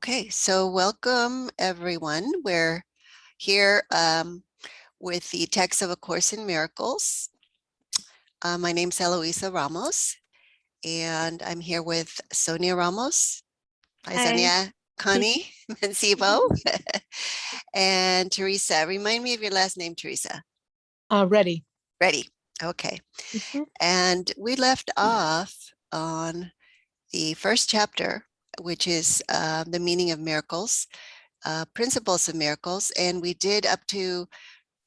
Okay, so welcome everyone. We're here with the text of A Course in Miracles. My name's Eloisa Ramos, and I'm here with Sonia Ramos. Hi, Hi. Sonia. Connie Mancibo and Teresa. Remind me of your last name, Teresa. Ready. Ready. Okay. And we left off on the first chapter, which is the meaning of miracles. Principles of miracles, and we did up to,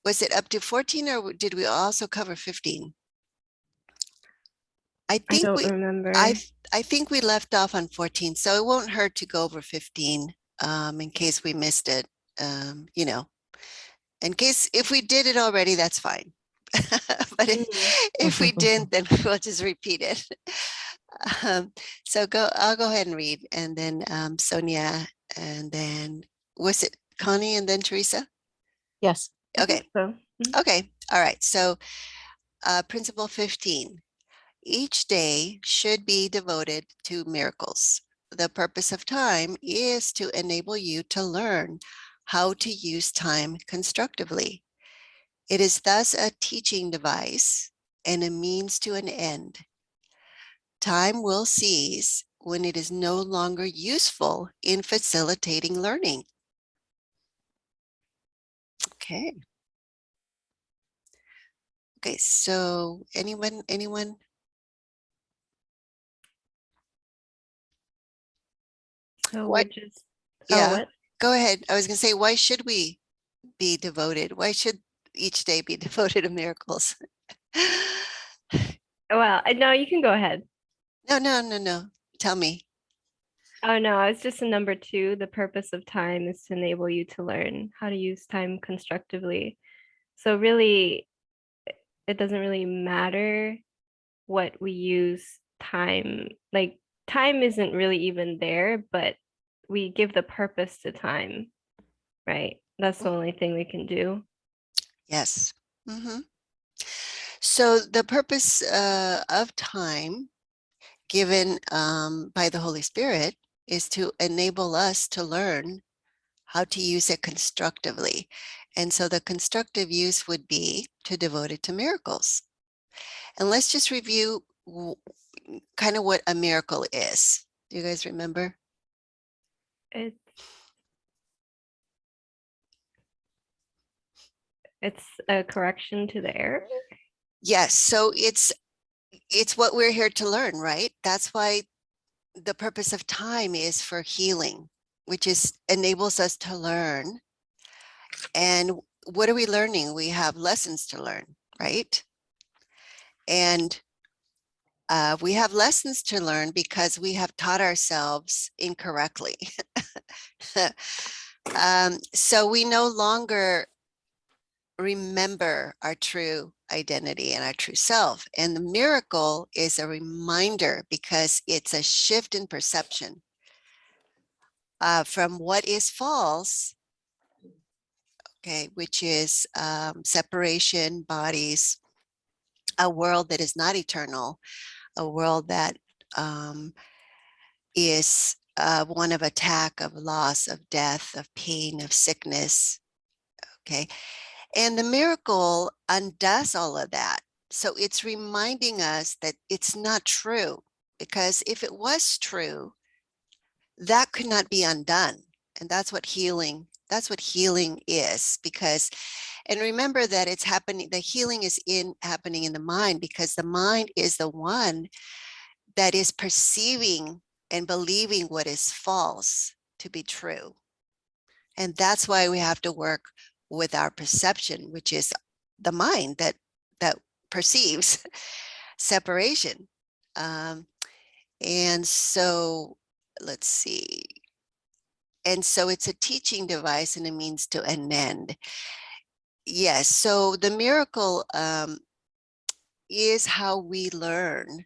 was it up to 14 or did we also cover 15? I don't remember. I think we left off on 14, so it won't hurt to go over 15 in case we missed it. You know, in case if we did it already, that's fine. But if we didn't, then we'll just repeat it. So I'll go ahead and read, and then Sonia, and then was it Connie and then Teresa? Yes. Okay. So, Okay. All right. So principle 15. Each day should be devoted to miracles. The purpose of time is to enable you to learn how to use time constructively. It is thus a teaching device and a means to an end. Time will cease when it is no longer useful in facilitating learning. Okay. Okay, so anyone? so What? we're just, Yeah, what? Go ahead. I was going to say, why should we be devoted? Why should each day be devoted to miracles? Well, no, you can go ahead. No. Tell me. Oh, no, it's just a number 2. The purpose of time is to enable you to learn how to use time constructively. So really, it doesn't really matter what we use time, like time isn't really even there, but we give the purpose to time, right? That's the only thing we can do. Yes. So the purpose of time given by the Holy Spirit is to enable us to learn how to use it constructively. And so the constructive use would be to devote it to miracles. And let's just review kind of what a miracle is. Do you guys remember? It's a correction to the error. Yes. So it's what we're here to learn, right? That's why the purpose of time is for healing, which is enables us to learn. And what are we learning? We have lessons to learn, right? And we have lessons to learn because we have taught ourselves incorrectly. So we no longer remember our true identity and our true self. And the miracle is a reminder because it's a shift in perception from what is false, okay, which is separation, bodies, a world that is not eternal, a world that is one of attack, of loss, of death, of pain, of sickness, okay? And the miracle undoes all of that. So it's reminding us that it's not true, because if it was true, that could not be undone. And that's what healing is, because, and remember that it's happening, the healing is happening in the mind, because the mind is the one that is perceiving and believing what is false to be true. And that's why we have to work with our perception, which is the mind that perceives separation. And so let's see. And so it's a teaching device and a means to an end. Yes, so the miracle is how we learn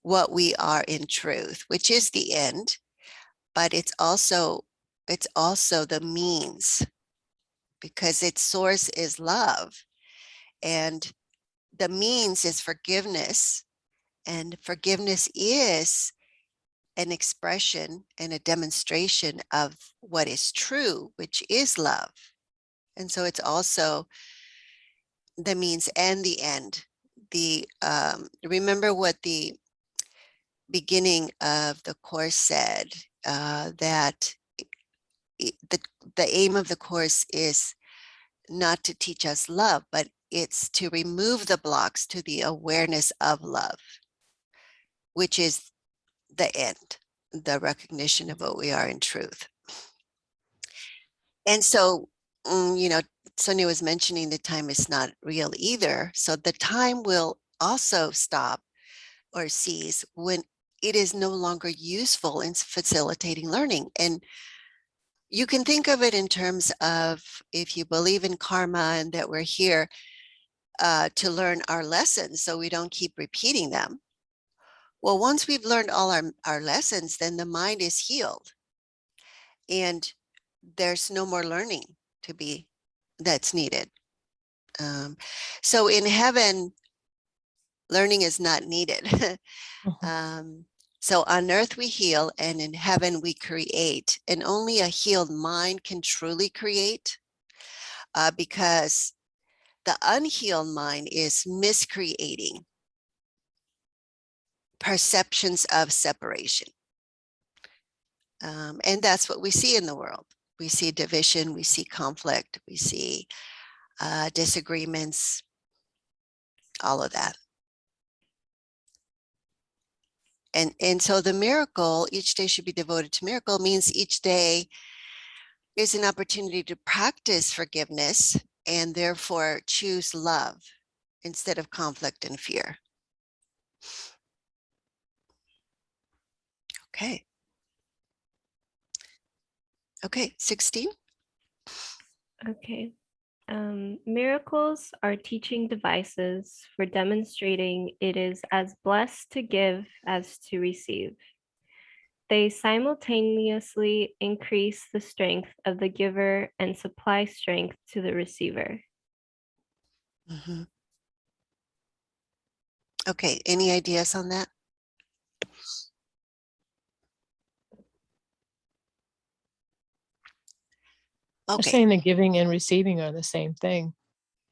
what we are in truth, which is the end, but it's also the means, because its source is love, and the means is forgiveness, and forgiveness is an expression and a demonstration of what is true, which is love. And so it's also the means and the end. Remember what the beginning of the course said, that the aim of the course is not to teach us love, but it's to remove the blocks to the awareness of love, which is the end, the recognition of what we are in truth. And so, Sonia was mentioning the time is not real either. So the time will also stop or cease when it is no longer useful in facilitating learning. And you can think of it in terms of, if you believe in karma and that we're here to learn our lessons so we don't keep repeating them. Well, once we've learned all our lessons, then the mind is healed and there's no more learning that's needed. So in heaven, learning is not needed. So on earth we heal, and in heaven we create, and only a healed mind can truly create, because the unhealed mind is miscreating perceptions of separation. And that's what we see in the world. We see division, we see conflict, we see disagreements, all of that. And so the miracle, each day should be devoted to miracle, means each day is an opportunity to practice forgiveness and therefore choose love instead of conflict and fear. Okay. Okay, 16. Okay. Miracles are teaching devices for demonstrating it is as blessed to give as to receive. They simultaneously increase the strength of the giver and supply strength to the receiver. Mm-hmm. Okay, any ideas on that? They're Okay, saying the giving and receiving are the same thing,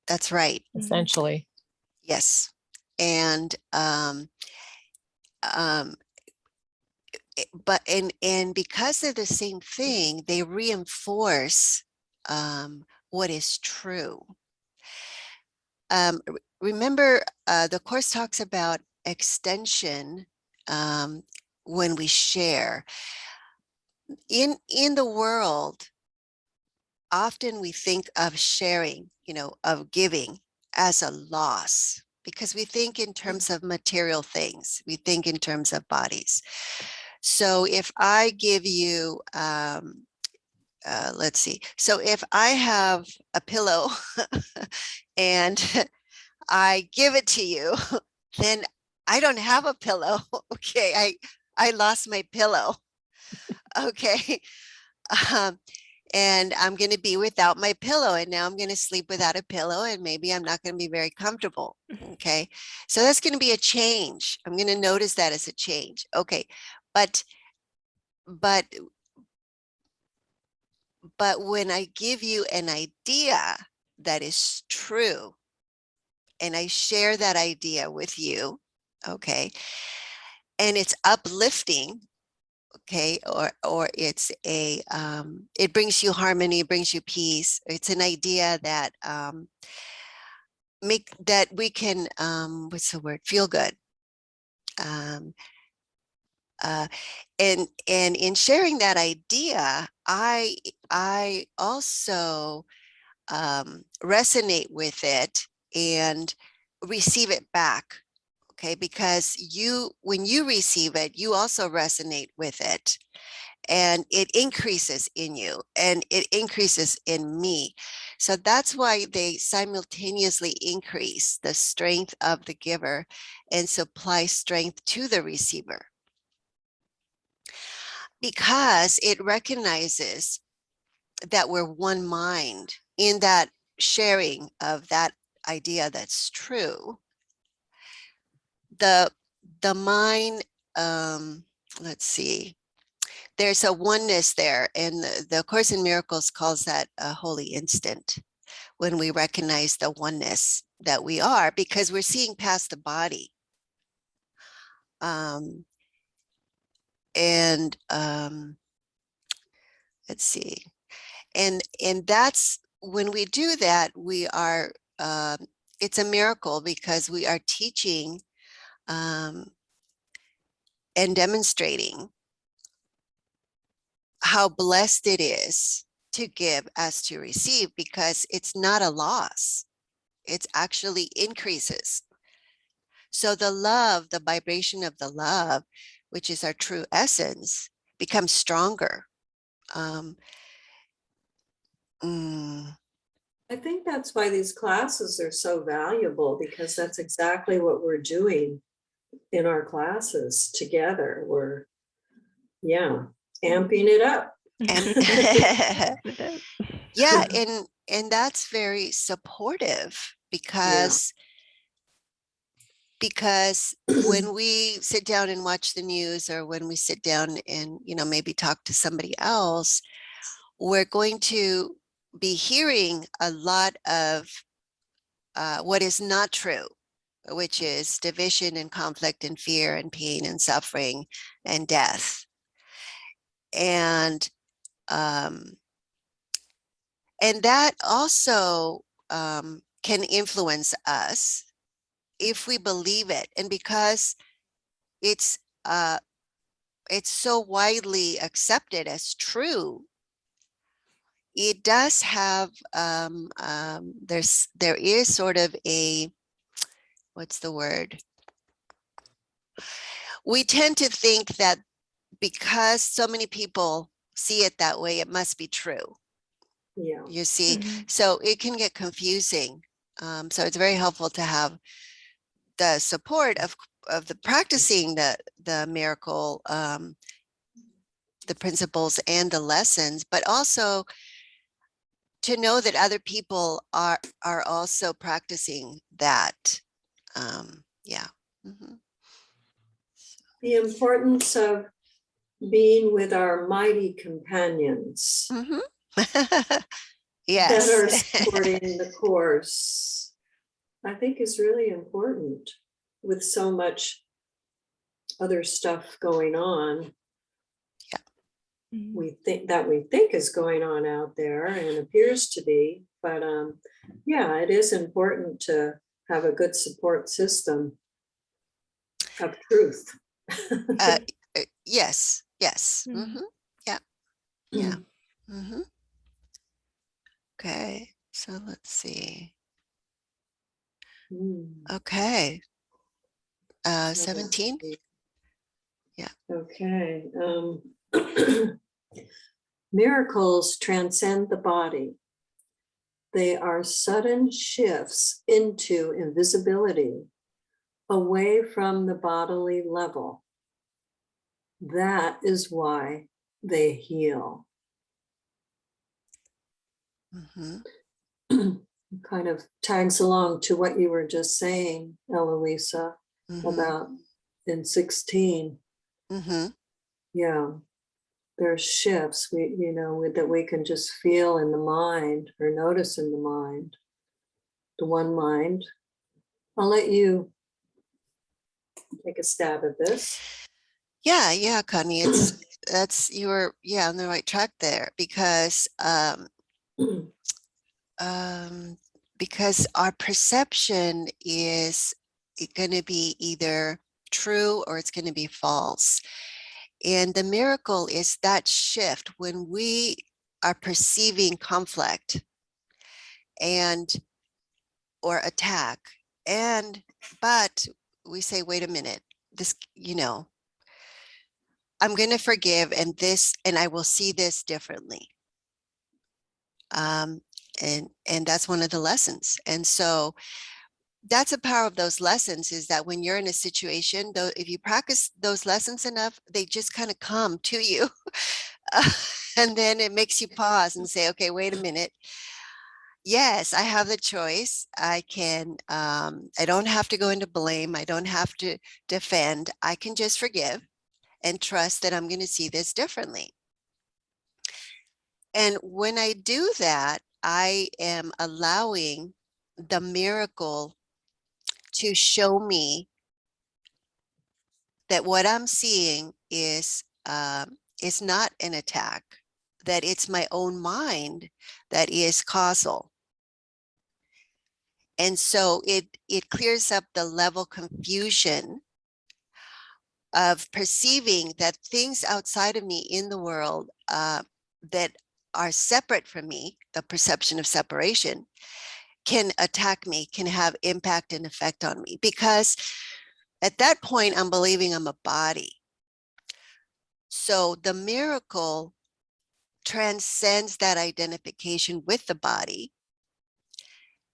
that's right. essentially. Yes. And because they're the same thing, they reinforce what is true. Remember, the course talks about extension when we share. In the world, often we think of sharing, of giving as a loss, because we think in terms of material things. We think in terms of bodies. So if I give you, let's see. So if I have a pillow and I give it to you, then I don't have a pillow. Okay, I lost my pillow. Okay. And I'm going to be without my pillow, and now I'm going to sleep without a pillow, and maybe I'm not going to be very comfortable. Okay, so that's going to be a change. I'm going to notice that as a change. Okay, but when I give you an idea that is true, and I share that idea with you, okay, and it's uplifting, okay, or it's it brings you harmony, it brings you peace. It's an idea that we can what's the word, feel good. And in sharing that idea, I also resonate with it and receive it back. Okay, because when you receive it, you also resonate with it, and it increases in you and it increases in me. So that's why they simultaneously increase the strength of the giver and supply strength to the receiver, because it recognizes that we're one mind in that sharing of that idea that's true. The mind let's see, there's a oneness there, and the Course in Miracles calls that a holy instant, when we recognize the oneness that we are, because we're seeing past the body. Let's see, and that's when we do that, we are it's a miracle, because we are teaching and demonstrating how blessed it is to give as to receive, because it's not a loss, it's actually increases. So the love, the vibration of the love, which is our true essence, becomes stronger. I think that's why these classes are so valuable, because that's exactly what we're doing in our classes together. We're, amping it up. Yeah, and that's very supportive, because when we sit down and watch the news, or when we sit down and maybe talk to somebody else, we're going to be hearing a lot of what is not true, which is division and conflict and fear and pain and suffering and death. And that also can influence us if we believe it. And because it's so widely accepted as true, it does have there is sort of a, what's the word? We tend to think that because so many people see it that way, it must be true. Yeah. You see, so it can get confusing. So it's very helpful to have the support of the practicing the miracle, the principles and the lessons, but also to know that other people are also practicing that. Yeah. The importance of being with our mighty companions Yes. that are supporting the Course, I think is really important, with so much other stuff going on. We think is going on out there, and appears to be, but it is important to have a good support system of truth. Yes. Yeah. Okay, so let's see. Okay. 17. Yeah. Okay. Miracles transcend the body. They are sudden shifts into invisibility, away from the bodily level. That is why they heal. Kind of tags along to what you were just saying, Eloisa, about in 16. Yeah, there's shifts that we can just feel in the mind, or notice in the mind, the one mind. I'll let you take a stab at this. Yeah, Connie, you're on the right track there, because because our perception is going to be either true or it's going to be false. And the miracle is that shift when we are perceiving conflict or attack, but we say, wait a minute, this, I'm going to forgive, and I will see this differently. And that's one of the lessons. And so that's the power of those lessons, is that when you're in a situation, though, if you practice those lessons enough, they just kind of come to you. And then it makes you pause and say, okay, wait a minute. Yes, I have the choice. I can, I don't have to go into blame. I don't have to defend. I can just forgive. and trust that I'm going to see this differently. And when I do that, I am allowing the miracle to show me that what I'm seeing is not an attack, that it's my own mind that is causal. And so it clears up the level confusion of perceiving that things outside of me in the world that are separate from me, the perception of separation, can attack me, can have impact and effect on me. Because at that point, I'm believing I'm a body. So the miracle transcends that identification with the body.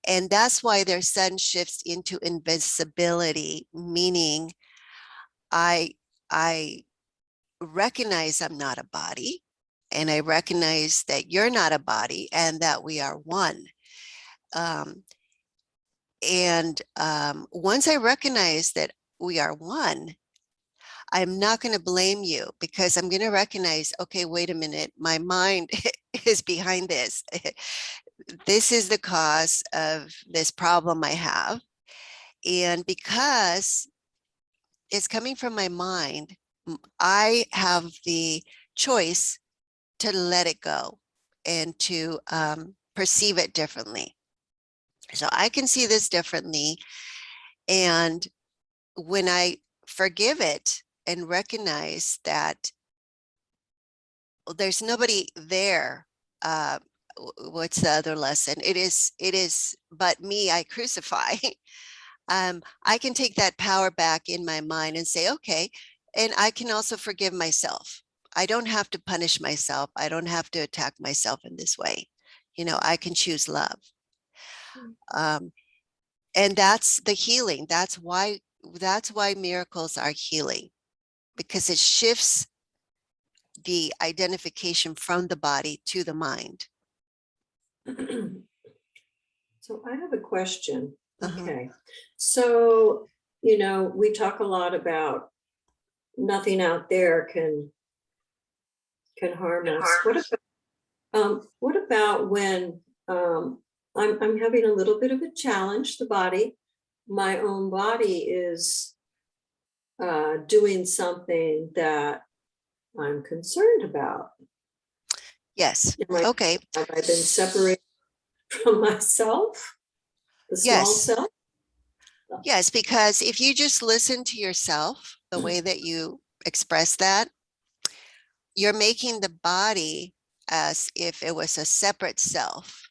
And that's why their sudden shifts into invisibility, meaning I recognize I'm not a body, and I recognize that you're not a body and that we are one. Once I recognize that we are one, I'm not going to blame you, because I'm going to recognize, okay, wait a minute, my mind is behind this. This is the cause of this problem I have. And because it's coming from my mind, I have the choice to let it go and to perceive it differently. So I can see this differently. And when I forgive it and recognize that there's nobody there, what's the other lesson? It is but me I crucify. I can take that power back in my mind and say, okay, and I can also forgive myself. I don't have to punish myself. I don't have to attack myself in this way. You know, I can choose love. And that's the healing. That's why miracles are healing, because it shifts the identification from the body to the mind. So I have a question. Okay. So, you know, we talk a lot about nothing out there can harm us. What about when I'm having a little bit of a challenge, the body, my own body is doing something that I'm concerned about? Yes. Have I been separated from myself, the small self? Yes, because if you just listen to yourself, the way that you express that, you're making the body as if it was a separate self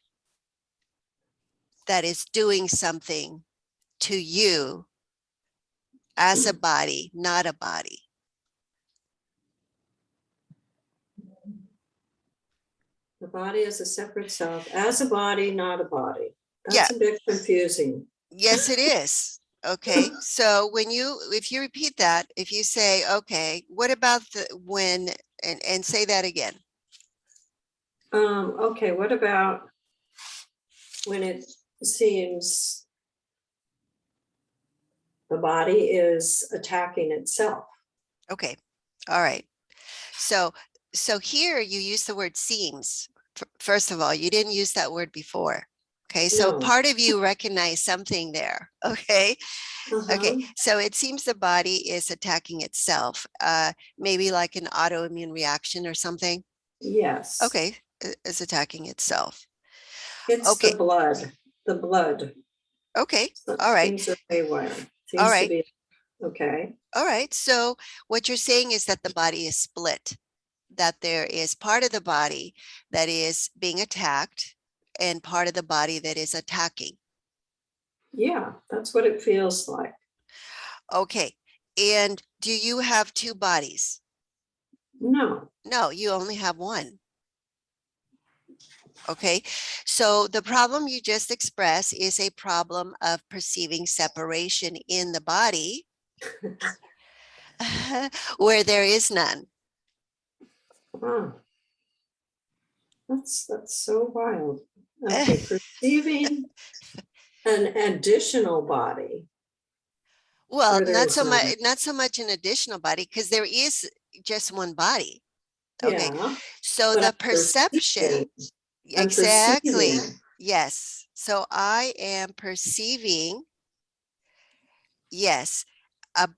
that is doing something to you as a body, not a body. The body is a separate self, as a body, not a body. That's a bit confusing. Yes, it is. Okay, so if you repeat that, if you say, okay, what about when, and say that again. Okay, what about when it seems the body is attacking itself? Okay, all right. So here you use the word seems. First of all, you didn't use that word before. Okay, so part of you recognize something there. Okay. Okay, so it seems the body is attacking itself, maybe like an autoimmune reaction or something. Yes. Okay, it's attacking itself. It's the blood. Okay, all right. Things are haywire. All right. To be okay. All right, so what you're saying is that the body is split, that there is part of the body that is being attacked and part of the body that is attacking. Yeah, that's what it feels like. Okay, and do you have two bodies? No. No, you only have one. Okay, so the problem you just expressed is a problem of perceiving separation in the body where there is none. Oh, that's so wild. Okay, perceiving an additional body. Well, not so much an additional body, because there is, just one body. Okay, Yeah, so but the I'm perception, perceiving. I'm exactly, perceiving. yes. So I am perceiving, yes,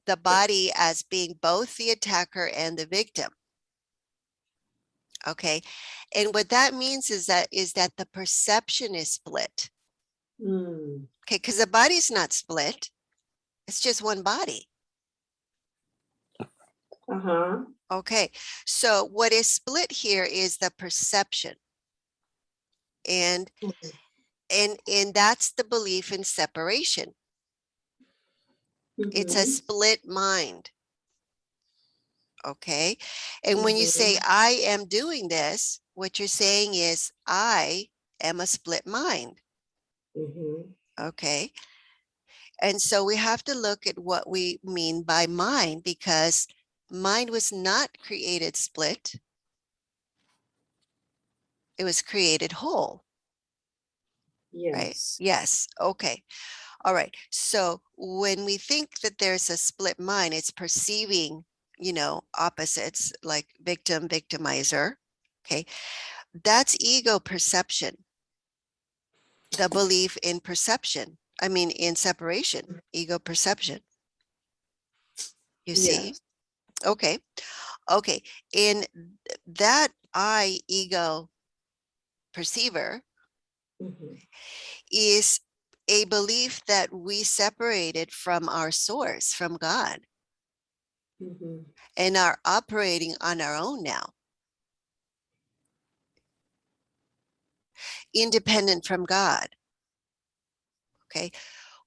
the body as being both the attacker and the victim. Okay, and what that means is that the perception is split. Mm. Okay, because the body's not split, it's just one body. Uh-huh. Okay, so what is split here is the perception, and that's the belief in separation. It's a Mhm. split mind. Okay, and when you say Mhm. I am doing this, what you're saying is I am a split mind. Mhm. Okay, and so we have to look at what we mean by mind, because mind was not created split, it was created whole. Right? Yes. Yes. Okay. All right. So when we think that there's a split mind, it's perceiving, opposites like victim, victimizer. Okay. That's ego perception, the belief in perception. I mean, in separation, ego perception. You see? Yes. Okay. Okay. In that I ego perceiver Mhm. is a belief that we separated from our source, from God, Mhm. and are operating on our own now, independent from God. Okay,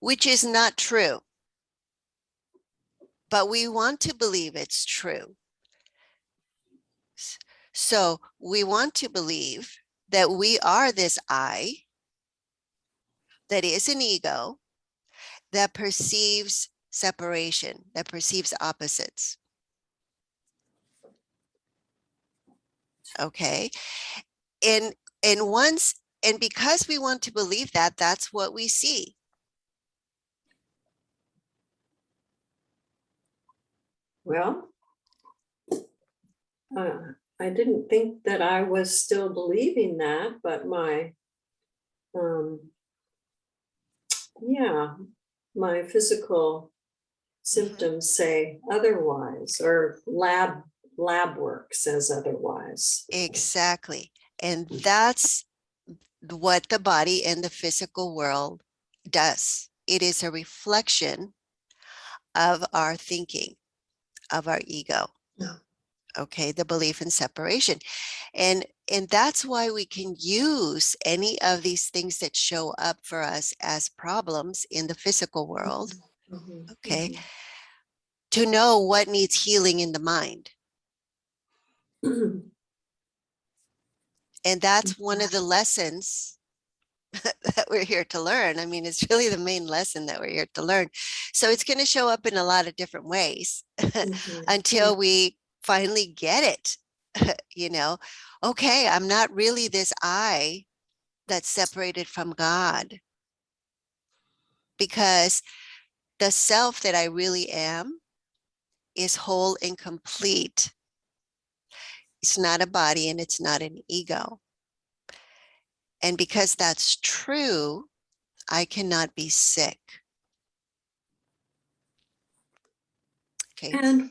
which is not true, but we want to believe it's true. So we want to believe that we are this I that is an ego that perceives separation, that perceives opposites. Okay, and once, and because we want to believe that, that's what we see. Well, I didn't think that I was still believing that, but yeah, my physical symptoms say otherwise, or lab work says otherwise. Exactly. And that's what the body and the physical world does. It is a reflection of our thinking, of our ego. Okay, the belief in separation. And that's why we can use any of these things that show up for us as problems in the physical world, Mhm. okay, to know what needs healing in the mind. Mhm. And that's one of the lessons that we're here to learn. I mean, it's really the main lesson that we're here to learn. So it's going to show up in a lot of different ways until we finally get it. Okay, I'm not really this I that's separated from God, because the self that I really am is whole and complete. It's not a body and it's not an ego. And because that's true, I cannot be sick. Okay. And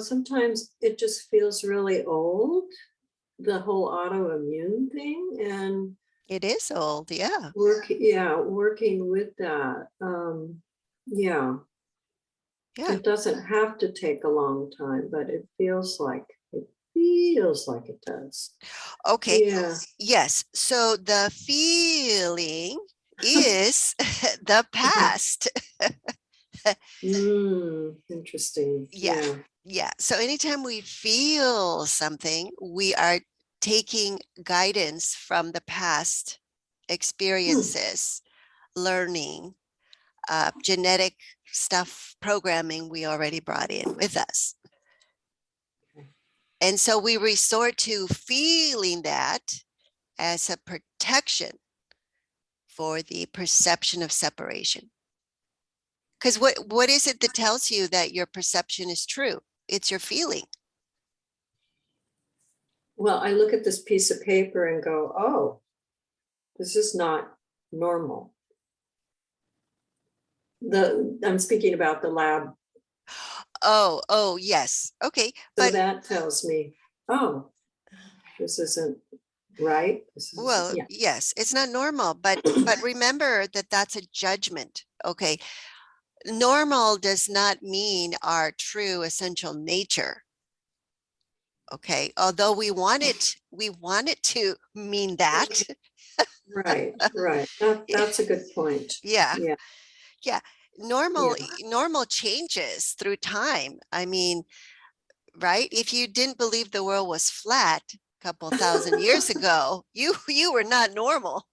sometimes it just feels really old, the whole autoimmune thing, and It is old, yeah. working with that. Yeah, Yeah. it doesn't have to take a long time, but it feels like it does. Okay. Yeah. Yes. So the feeling is the past. Interesting. Yeah. Yeah. Yeah. So anytime we feel something, we are taking guidance from the past experiences, learning, genetic stuff, programming we already brought in with us. And so we resort to feeling that as a protection for the perception of separation. Because what is it that tells you that your perception is true? It's your feeling. Well, I look at this piece of paper and go, oh, this is not normal. I'm speaking about the lab. Oh, yes. Okay. So But that tells me, oh, this isn't right. This is, well, yeah. yes, it's not normal, but remember that that's a judgment. Okay. Normal does not mean our true essential nature. Okay. Although we want it to mean that. Right, right. That's a good point. Yeah. Yeah, Yeah. Normal changes through time. I mean, right? If you didn't believe the world was flat a couple thousand years ago, you were not normal.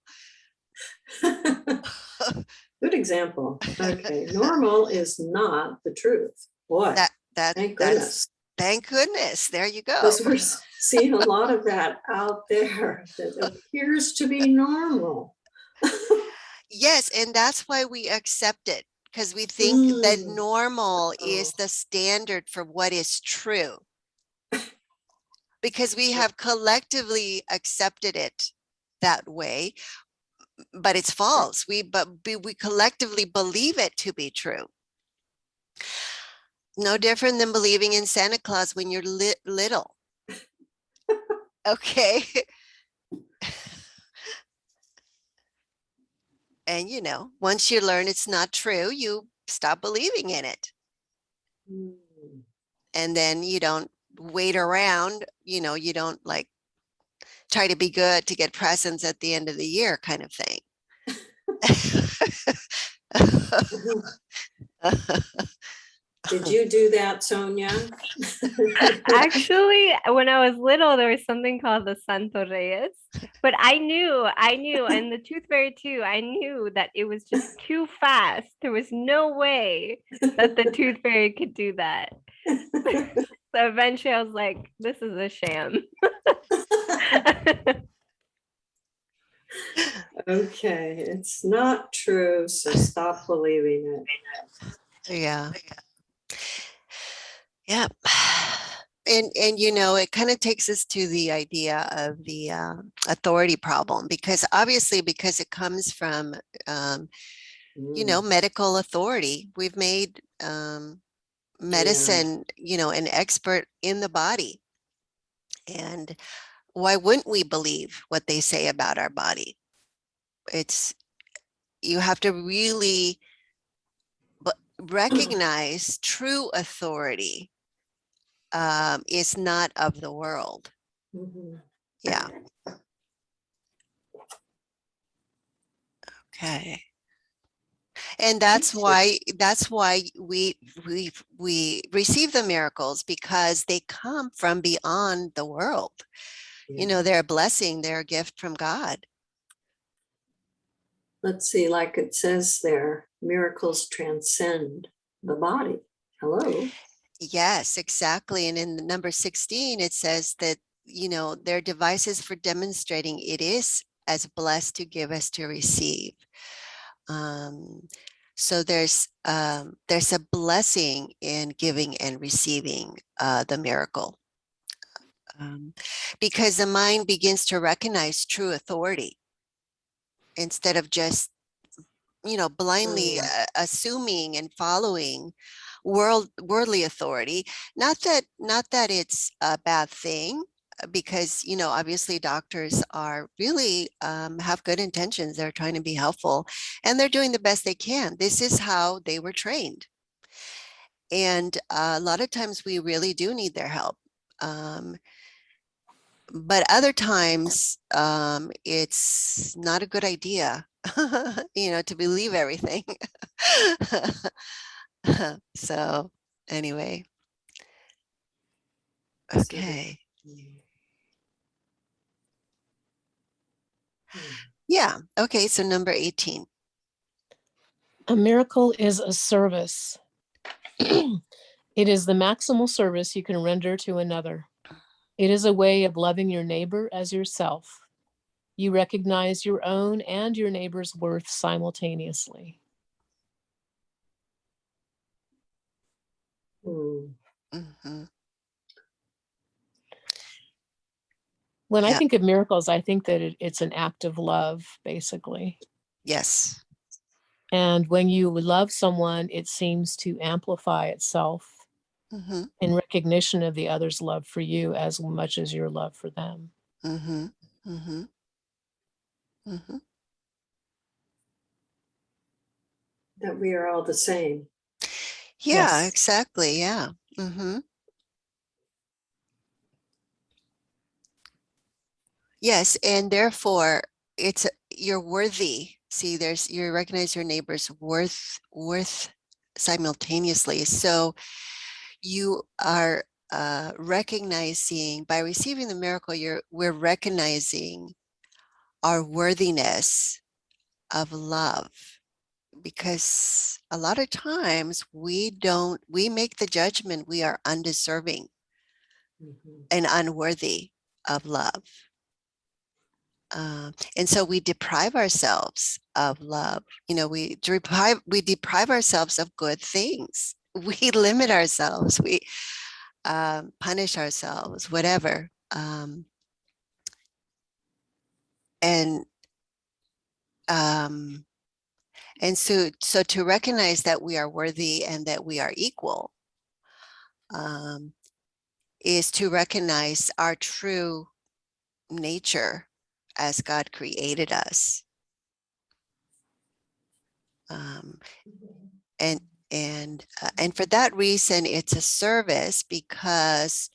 good example. Okay, normal is not the truth. Boy, thank goodness. Thank goodness. There you go. Because we're seeing a lot of that out there that appears to be normal. Yes, and that's why we accept it, because we think that Mm. normal is Oh. the standard for what is true. Because we have collectively accepted it that way, but it's false. We collectively believe it to be true. No different than believing in Santa Claus when you're little. Okay. And once you learn it's not true, you stop believing in it. Mm. And then you don't wait around, you don't like try to be good to get presents at the end of the year kind of thing. Did you do that, Sonia? Actually, when I was little, there was something called the Santo Reyes, but I knew, and the Tooth Fairy too, I knew that it was just too fast. There was no way that the Tooth Fairy could do that. So eventually I was like, this is a sham. Okay, it's not true, so stop believing it. Yeah. Yeah. And it kind of takes us to the idea of the authority problem, because it comes from medical authority. We've made medicine an expert in the body, and why wouldn't we believe what they say about our body? You have to really recognize true authority is not of the world. Mhm. Yeah. Okay. And that's why we receive the miracles, because they come from beyond the world. They're a blessing, they're a gift from God. Let's see, like it says there, miracles transcend the body. Hello. Yes, exactly. And in number 16, it says that, they're devices for demonstrating it is as blessed to give as to receive. So there's a blessing in giving and receiving the miracle, because the mind begins to recognize true authority instead of just blindly assuming and following worldly authority. Not that it's a bad thing, because obviously doctors are really have good intentions. They're trying to be helpful, and they're doing the best they can. This is how they were trained, and a lot of times we really do need their help. But other times it's not a good idea to believe everything. So anyway, okay. Yeah. Okay. So number 18. A miracle is a service. It is the maximal service you can render to another. It is a way of loving your neighbor as yourself. You recognize your own and your neighbor's worth simultaneously. Mm-hmm. When I Yeah. think of miracles, I think that it's an act of love, basically. Yes. And when you love someone, it seems to amplify itself Mm-hmm. in recognition of the other's love for you as much as your love for them. Mm-hmm. Mm-hmm. Mm-hmm. That we are all the same. Yeah, Yes. exactly. Yeah. Mm-hmm. Yes, and therefore you're worthy. See, you recognize your neighbor's worth simultaneously. So you are recognizing, by receiving the miracle, we're recognizing our worthiness of love, because a lot of times we make the judgment we are undeserving and unworthy of love. And so we deprive ourselves of love. We deprive ourselves of good things. We limit ourselves. We punish ourselves, whatever. And um, and so to recognize that we are worthy and that we are equal is to recognize our true nature as God created us. And and for that reason, it's a service because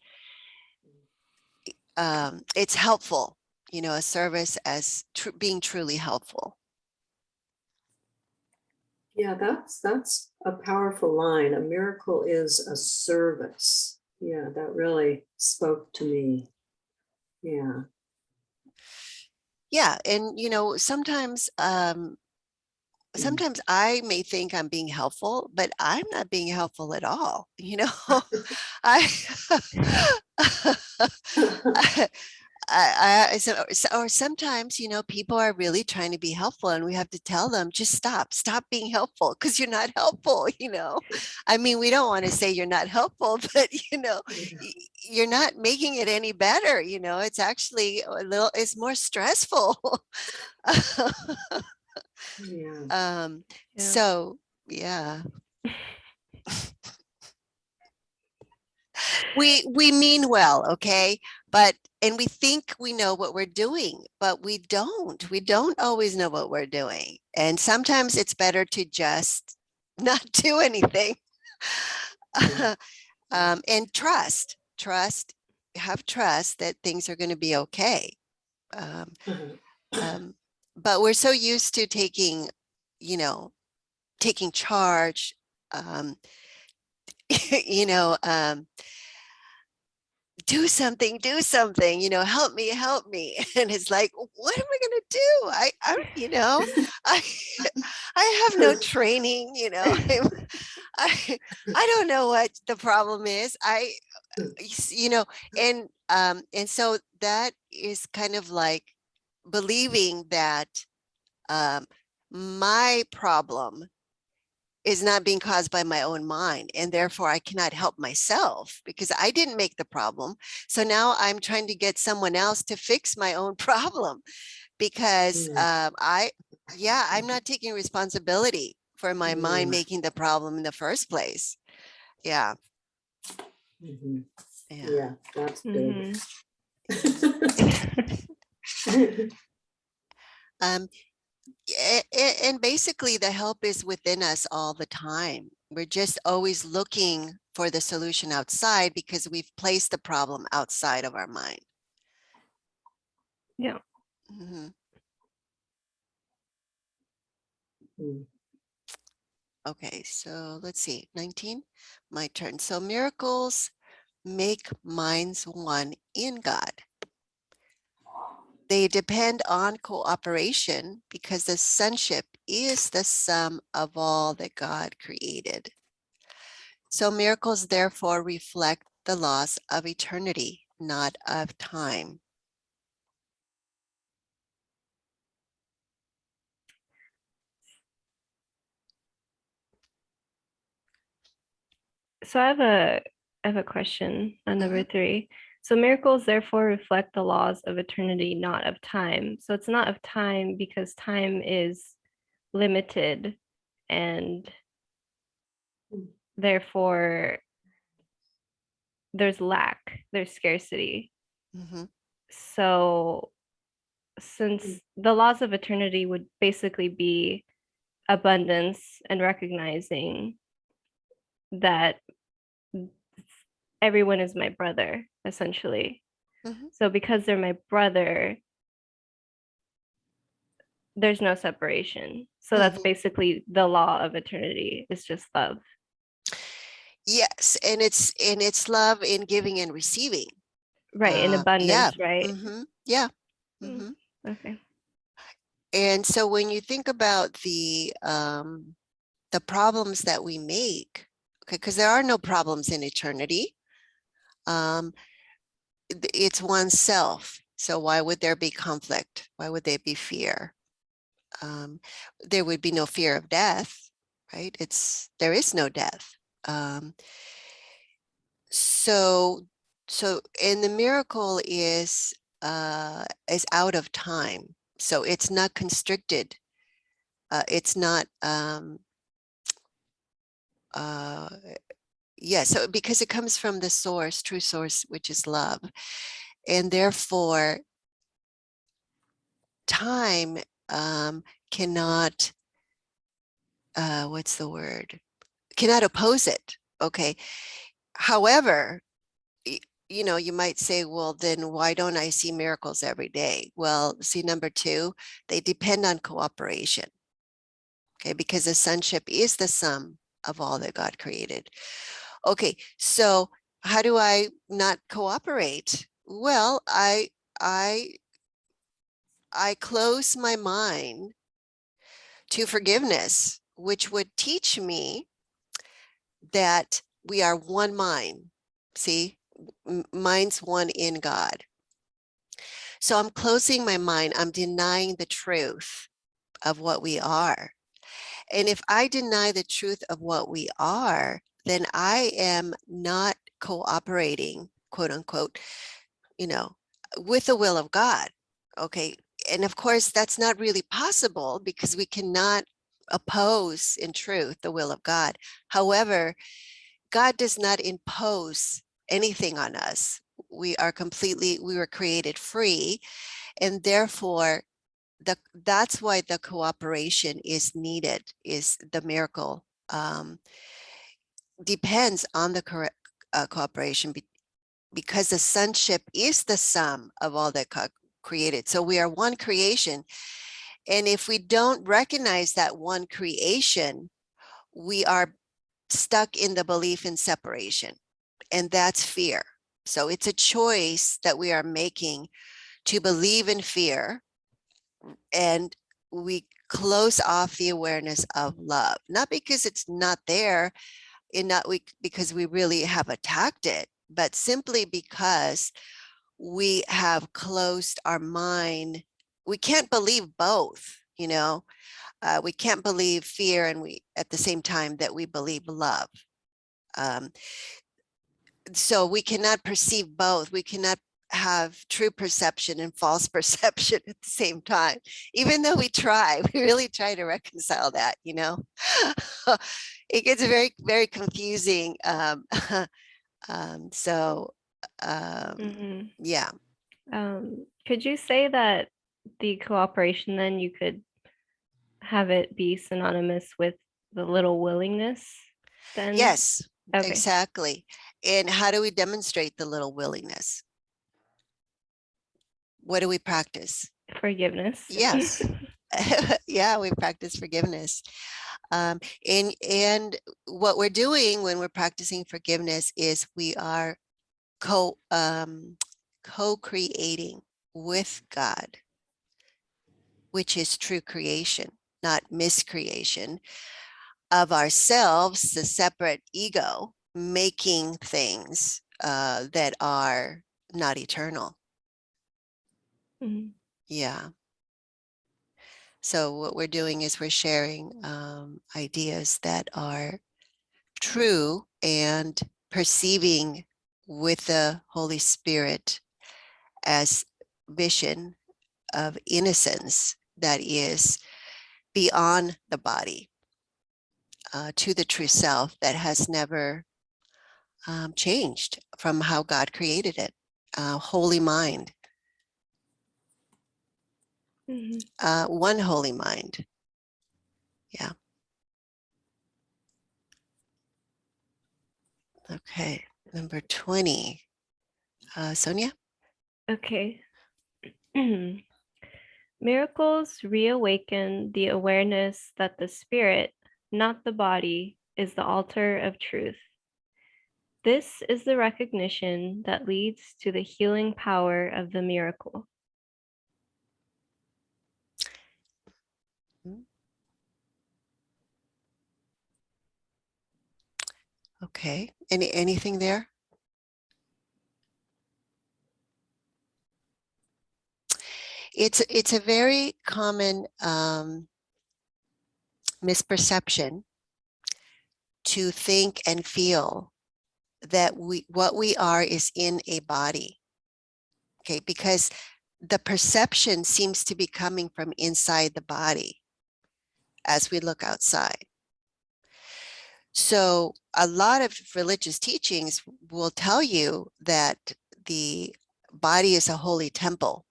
it's helpful. A service as being truly helpful. Yeah, that's a powerful line. A miracle is a service. Yeah, that really spoke to me. Yeah. Yeah, and sometimes I may think I'm being helpful, but I'm not being helpful at all. I, or sometimes, people are really trying to be helpful and we have to tell them, just stop being helpful because you're not helpful. I mean, we don't want to say you're not helpful, but, you're not making it any better. It's actually it's more stressful. Yeah. Yeah. So, yeah. We mean well, okay? And we think we know what we're doing, but we don't always know what we're doing. And sometimes it's better to just not do anything. And have trust that things are going to be okay. But we're so used to taking charge, you know, do something, help me. And it's like, what am I going to do? I, I have no training, I don't know what the problem is. And so that is kind of like believing that my problem is not being caused by my own mind, and therefore I cannot help myself because I didn't make the problem. So now I'm trying to get someone else to fix my own problem because I'm not taking responsibility for my mind making the problem in the first place. Yeah. Yeah, that's big. And basically the help is within us all the time. We're just always looking for the solution outside because we've placed the problem outside of our mind. Yeah. Okay, so let's see, 19, my turn. So miracles make minds one in God. They depend on cooperation because the sonship is the sum of all that God created. So miracles therefore reflect the laws of eternity, not of time. So I have a question on number 3. So miracles therefore reflect the laws of eternity, not of time. So it's not of time because time is limited and therefore there's lack, there's scarcity. Mhm. So since the laws of eternity would basically be abundance and recognizing that everyone is my brother, essentially. Mhm. So because they're my brother, there's no separation. So that's Mhm. basically the law of eternity. It's just love. Yes, and it's love in giving and receiving. Right. In Yeah. abundance, right? Yeah. Mm, hmm okay. And so when you think about the problems that we make, okay, because there are no problems in eternity. It's oneself. So why would there be conflict? Why would there be fear? There would be no fear of death, right? There is no death. Um, so and the miracle is out of time. So it's not constricted. It's not uh, yeah, so because it comes from the source, true source, which is love. And therefore, time cannot, what's the word? Cannot oppose it. Okay. However, you know, you might say, well, then why don't I see miracles every day? Well, see, number two, they depend on cooperation. Okay, because the sonship is the sum of all that God created. Okay, so how do I not cooperate? Well, I close my mind to forgiveness, which would teach me that we are one mind. See, mind's one in God. So I'm closing my mind. I'm denying the truth of what we are. And if I deny the truth of what we are, then I am not cooperating, quote unquote, you know, with the will of God. Okay. And of course, that's not really possible because we cannot oppose in truth the will of God. However, God does not impose anything on us. We were created free, and therefore that's why the cooperation is needed, is the miracle depends on the correct cooperation because the sonship is the sum of all that God created. So we are one creation. And if we don't recognize that one creation, we are stuck in the belief in separation, and that's fear. So it's a choice that we are making to believe in fear, and we close off the awareness of love, not because it's not there, and not because we really have attacked it, but simply because we have closed our mind. We can't believe both, you know. We can't believe fear and we at the same time that we believe love. Um, so we cannot perceive both. We cannot have true perception and false perception at the same time, even though we really try to reconcile that, you know. It gets very, very confusing. So yeah. Could you say that the cooperation then you could have it be synonymous with the little willingness then? Yes, Okay. exactly. And how do we demonstrate the little willingness? What do we practice? Forgiveness. Yes. Yeah, we practice forgiveness. And what we're doing when we're practicing forgiveness is we are co-creating with God, which is true creation, not miscreation of ourselves, the separate ego, making things that are not eternal. Mhm. Yeah. So what we're doing is we're sharing ideas that are true and perceiving with the Holy Spirit as vision of innocence that is beyond the body, to the true self that has never changed from how God created it. Holy mind, one holy mind. Yeah. Okay, number 20. Sonia? Okay. Miracles reawaken the awareness that the spirit, not the body, is the altar of truth. This is the recognition that leads to the healing power of the miracle. Okay, anything there? It's a very common misperception to think and feel that what we are is in a body. Okay, because the perception seems to be coming from inside the body as we look outside. So a lot of religious teachings will tell you that the body is a holy temple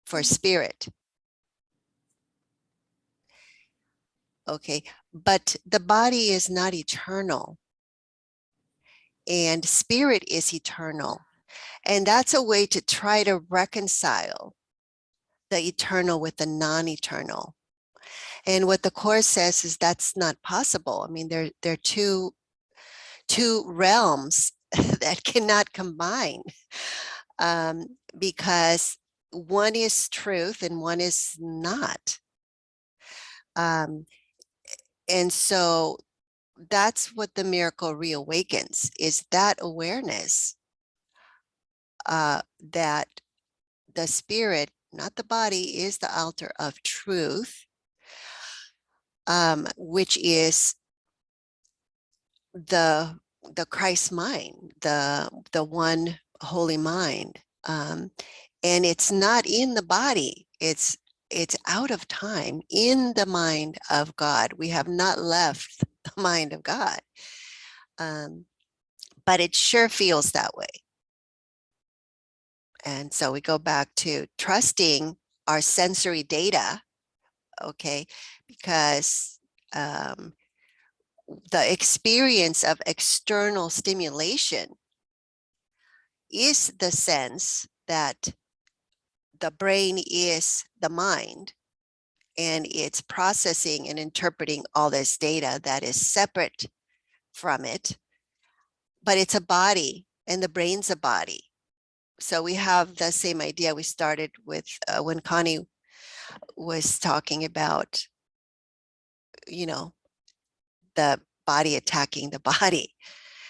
for spirit. Okay, but the body is not eternal, and spirit is eternal. And that's a way to try to reconcile the eternal with the non-eternal. And what the Course says is that's not possible. I mean, they're two realms that cannot combine, because one is truth and one is not. And so that's what the miracle reawakens, is that awareness that the spirit, not the body, is the altar of truth, which is the Christ mind, the one holy mind. And it's not in the body, it's out of time, in the mind of God. We have not left the mind of God, but it sure feels that way. And so we go back to trusting our sensory data, okay, because the experience of external stimulation is the sense that the brain is the mind, and it's processing and interpreting all this data that is separate from it, but it's a body, and the brain's a body. So we have the same idea we started with when Connie was talking about, the body attacking the body.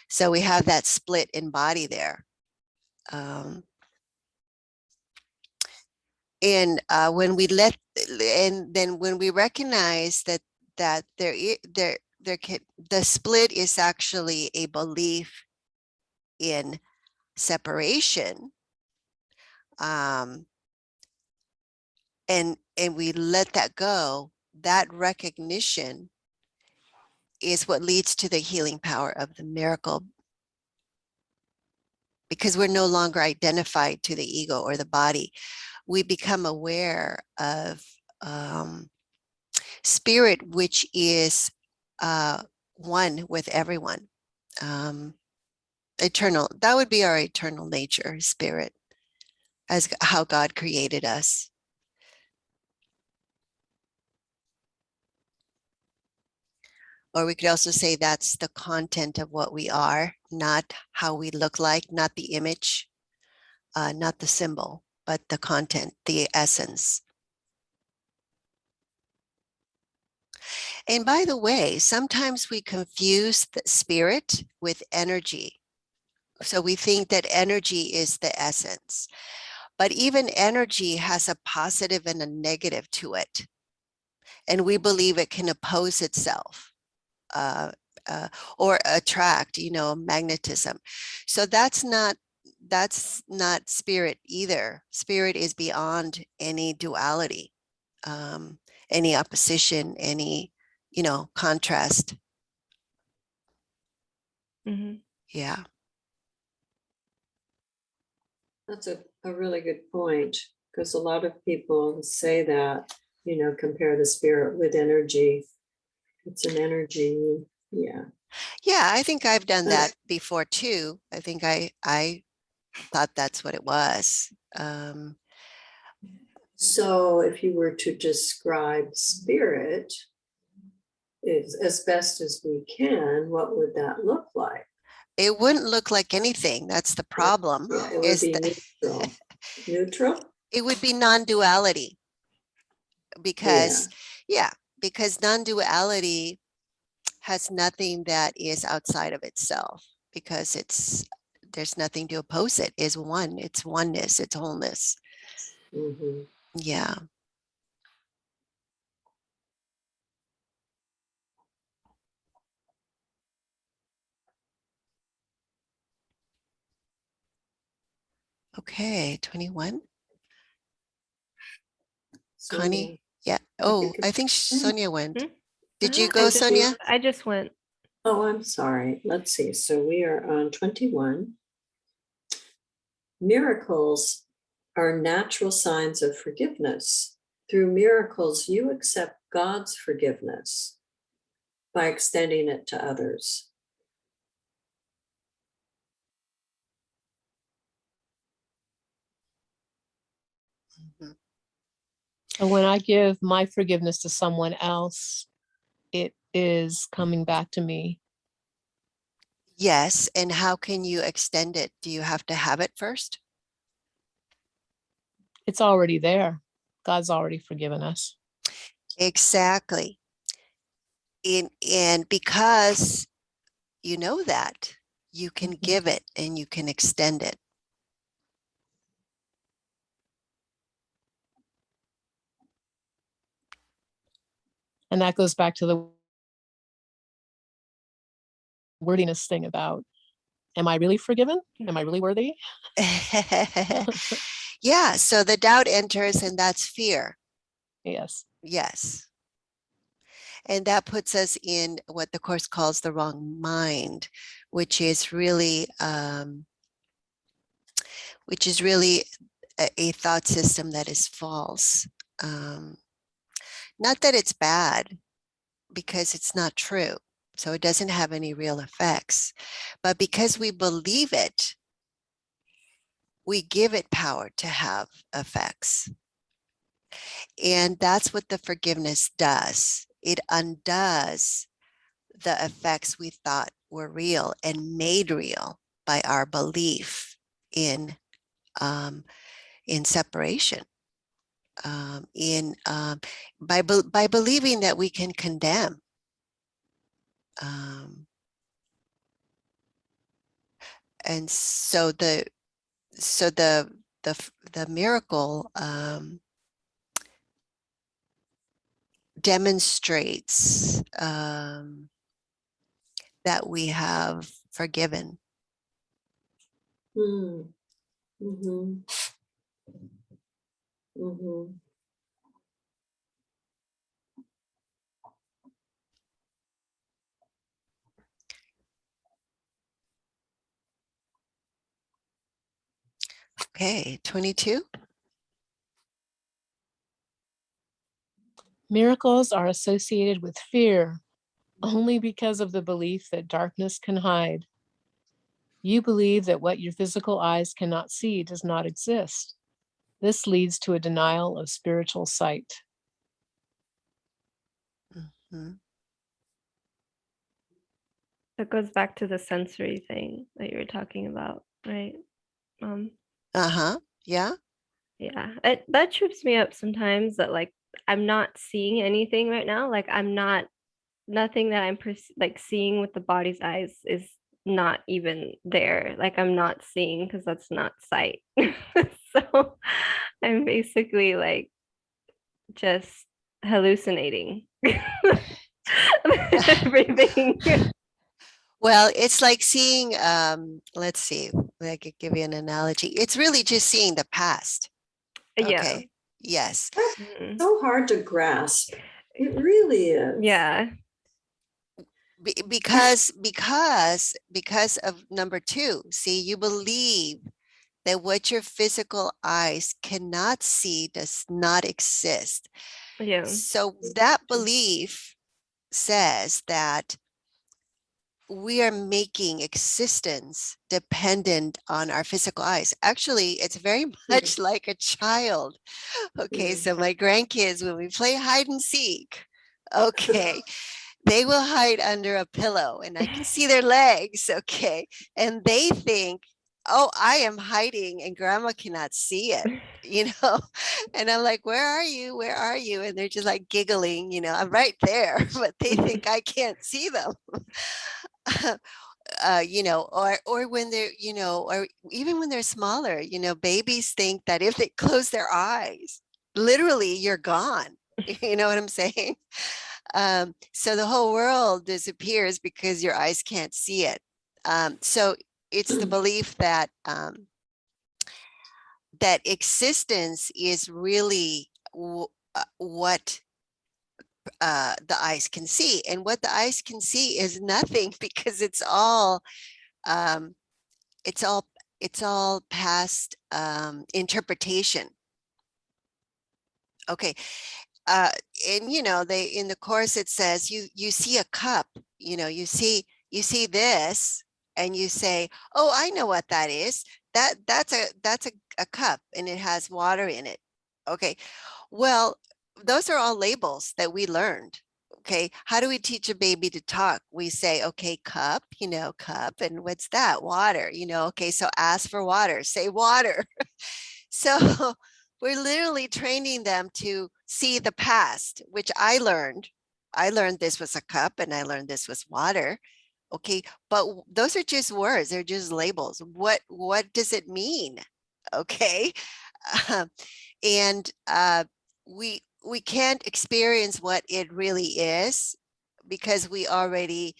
So we have that split in body there. And when we when we recognize that the split is actually a belief in separation, and we let that go, that recognition is what leads to the healing power of the miracle, because we're no longer identified to the ego or the body. We become aware of spirit, which is one with everyone. Eternal, that would be our eternal nature, spirit, as how God created us. Or we could also say that's the content of what we are, not how we look like, not the image, not the symbol, but the content, the essence. And by the way, sometimes we confuse the spirit with energy. So we think that energy is the essence, but even energy has a positive and a negative to it. And we believe it can oppose itself or attract, magnetism. So that's not spirit either. Spirit is beyond any duality, any opposition, any, contrast. Yeah. That's a really good point, because a lot of people say that, compare the spirit with energy. It's an energy. Yeah. Yeah, I think I've done that before too. I think I thought that's what it was. So if you were to describe spirit as best as we can, what would that look like? It wouldn't look like anything. That's the problem. Yeah, it would be neutral. Neutral? It would be non-duality, because because non-duality has nothing that is outside of itself, because there's nothing to oppose it. Is one. It's oneness. It's wholeness. Mm-hmm. Yeah. Okay, 21. Connie? Yeah. Oh, I think Sonia went. Did you go, Sonia? I just went. Oh, I'm sorry. Let's see. So we are on 21. Miracles are natural signs of forgiveness. Through miracles, you accept God's forgiveness by extending it to others. And when I give my forgiveness to someone else, it is coming back to me. Yes. And how can you extend it? Do you have to have it first? It's already there. God's already forgiven us. Exactly. And because you know that, you can give it and you can extend it. And that goes back to the wordiness thing about, am I really forgiven? Am I really worthy? Yeah. So the doubt enters, and that's fear. Yes. Yes. And that puts us in what the Course calls the wrong mind, which is really a thought system that is false. Not that it's bad, because it's not true. So it doesn't have any real effects. But because we believe it, we give it power to have effects. And that's what the forgiveness does. It undoes the effects we thought were real and made real by our belief in separation, by believing that we can condemn. And so the miracle demonstrates that we have forgiven. Mm. Mm-hmm. Mm-hmm. Okay, 22. Miracles are associated with fear only because of the belief that darkness can hide. You believe that what your physical eyes cannot see does not exist. This leads to a denial of spiritual sight. Mm-hmm. That goes back to the sensory thing that you were talking about, right? Yeah. Yeah, that trips me up sometimes, that like I'm not seeing anything right now. Like nothing that I'm like seeing with the body's eyes is not even there. Like I'm not seeing, because that's not sight. So I'm basically like just hallucinating everything. Well, it's like seeing, let's see, I could give you an analogy. It's really just seeing the past. Yeah. Okay. Yes. That's Mhm. so hard to grasp. It really is. Yeah. Because of number two. See, you believe that what your physical eyes cannot see does not exist. Yeah. So that belief says that we are making existence dependent on our physical eyes. Actually, it's very much like a child. Okay, Mm. so my grandkids, when we play hide and seek, okay, they will hide under a pillow and I can see their legs, okay, and they think, oh, I am hiding and grandma cannot see it, you know, and I'm like, where are you? Where are you? And they're just like giggling, you know, I'm right there, but they think I can't see them. You know, or when they're, you know, or even when they're smaller, you know, babies think that if they close their eyes, literally you're gone. You know what I'm saying? So the whole world disappears because your eyes can't see it. So it's the belief that that existence is really what the eyes can see, and what the eyes can see is nothing because um, it's all it's all past interpretation. Okay. uh and you know, they, in the course it says you see a cup, you know, you see this and you say, oh, I know what that is. That's a cup and it has water in it. Okay, well, those are all labels that we learned. Okay, how do we teach a baby to talk? We say, okay, cup, you know, cup, and what's that? Water, you know. Okay, so ask for water, say water. So we're literally training them to see the past, which I learned. I learned this was a cup and I learned this was water. Okay, but those are just words. They're just labels. What does it mean? Okay. Um, and we can't experience what it really is because we already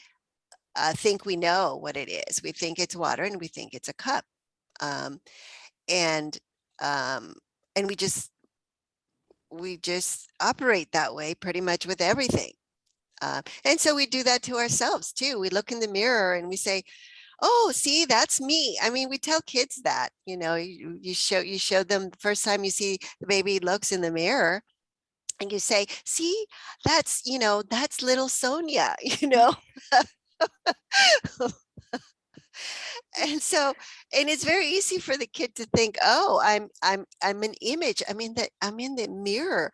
think we know what it is. We think it's water and we think it's a cup. Um, and um, and we just operate that way pretty much with everything. And so we do that to ourselves too. We look in the mirror and we say, oh, see, that's me. I mean, we tell kids that, you know, you show them the first time you see the baby looks in the mirror and you say, see, that's, you know, that's little Sonia, you know. And so, and it's very easy for the kid to think, oh, I'm an image. I'm in the mirror.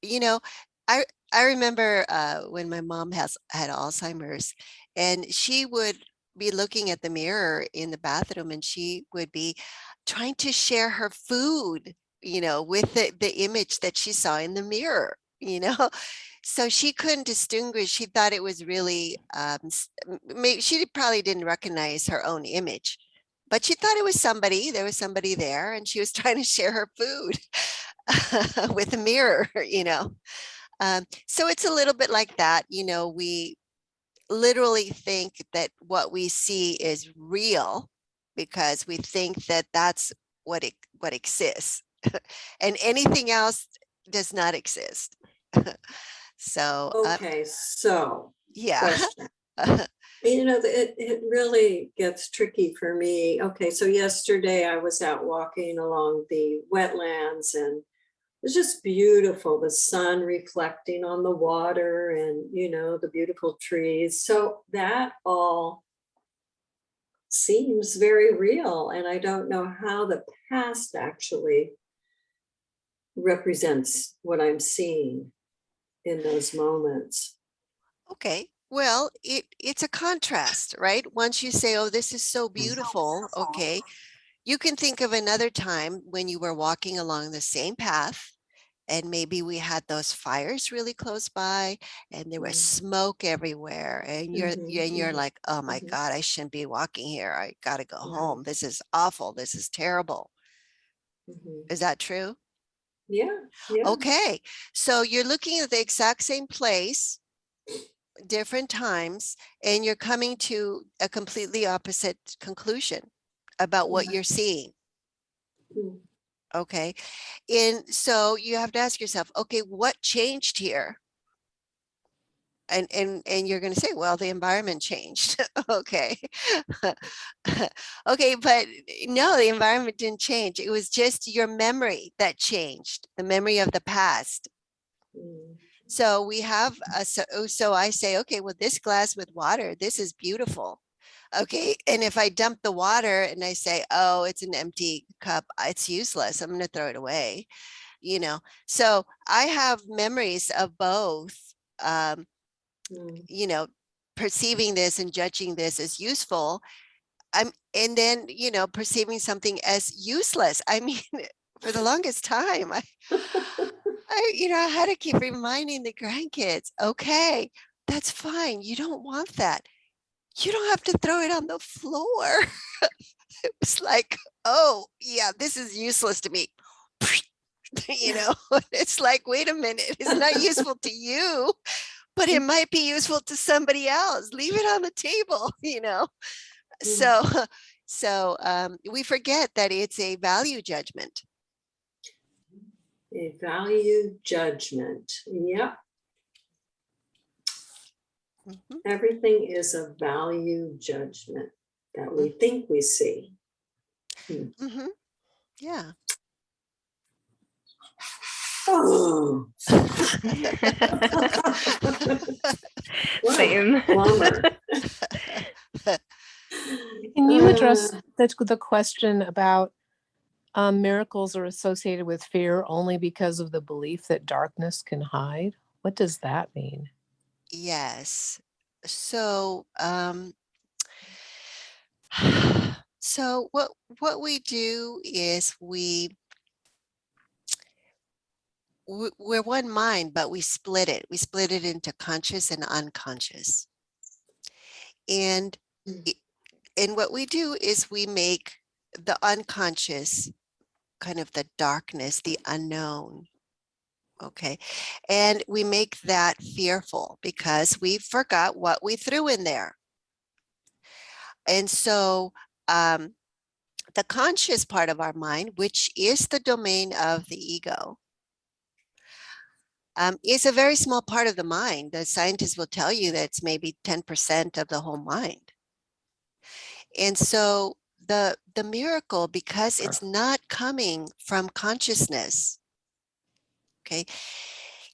You know, I I remember when my mom had Alzheimer's, and she would be looking at the mirror in the bathroom, and she would be trying to share her food, you know, with the image that she saw in the mirror, you know. So she couldn't distinguish. She thought it was really, maybe she probably didn't recognize her own image, but she thought it was somebody. There was somebody there, and she was trying to share her food with a mirror, you know. So it's a little bit like that, you know, we literally think that what we see is real because we think that that's what exists, and anything else does not exist. So Okay, so yeah. question. You know, it really gets tricky for me. Okay, so yesterday I was out walking along the wetlands and it was just beautiful. The sun reflecting on the water and, you know, the beautiful trees. So that all seems very real. And I don't know how the past actually represents what I'm seeing in those moments. Okay, well, it's a contrast, right? Once you say, oh, this is so beautiful, okay, you can think of another time when you were walking along the same path and maybe we had those fires really close by and there was smoke everywhere and you're like, oh my God, I shouldn't be walking here. I got to go home. This is awful. This is terrible. Is that true? Yeah, yeah. Okay, so you're looking at the exact same place different times, and you're coming to a completely opposite conclusion about what you're seeing. Mm. Okay. And so you have to ask yourself, okay, what changed here? And you're going to say, well, the environment changed. Okay. Okay, but no, the environment didn't change. It was just your memory that changed, the memory of the past. Mm. So we have so I say, okay, well, this glass with water, this is beautiful. Okay. And if I dump the water and I say, oh, it's an empty cup, it's useless, I'm going to throw it away, you know. So I have memories of both, Mm. you know, perceiving this and judging this as useful. And then, you know, perceiving something as useless. I mean, for the longest time, you know, I had to keep reminding the grandkids, okay, that's fine. You don't want that. You don't have to throw it on the floor. It was like, oh, yeah, this is useless to me. You know, it's like, wait a minute, it's not useful to you, but it might be useful to somebody else. Leave it on the table, you know. So, we forget that it's a value judgment. A value judgment. Yep. Mhm. Everything is a value judgment that we think we see. Mhm. Yeah. Oh. Wow, Same. plumber. Can you address the question about miracles are associated with fear only because of the belief that darkness can hide? What does that mean? Yes. So, so what we do is we're one mind, but we split it. We split it into conscious and unconscious. And and what we do is we make the unconscious kind of the darkness, the unknown. Okay. And we make that fearful because we forgot what we threw in there. And so the conscious part of our mind, which is the domain of the ego, is a very small part of the mind. The scientists will tell you that it's maybe 10% of the whole mind. And so the miracle, because it's not coming from consciousness, okay,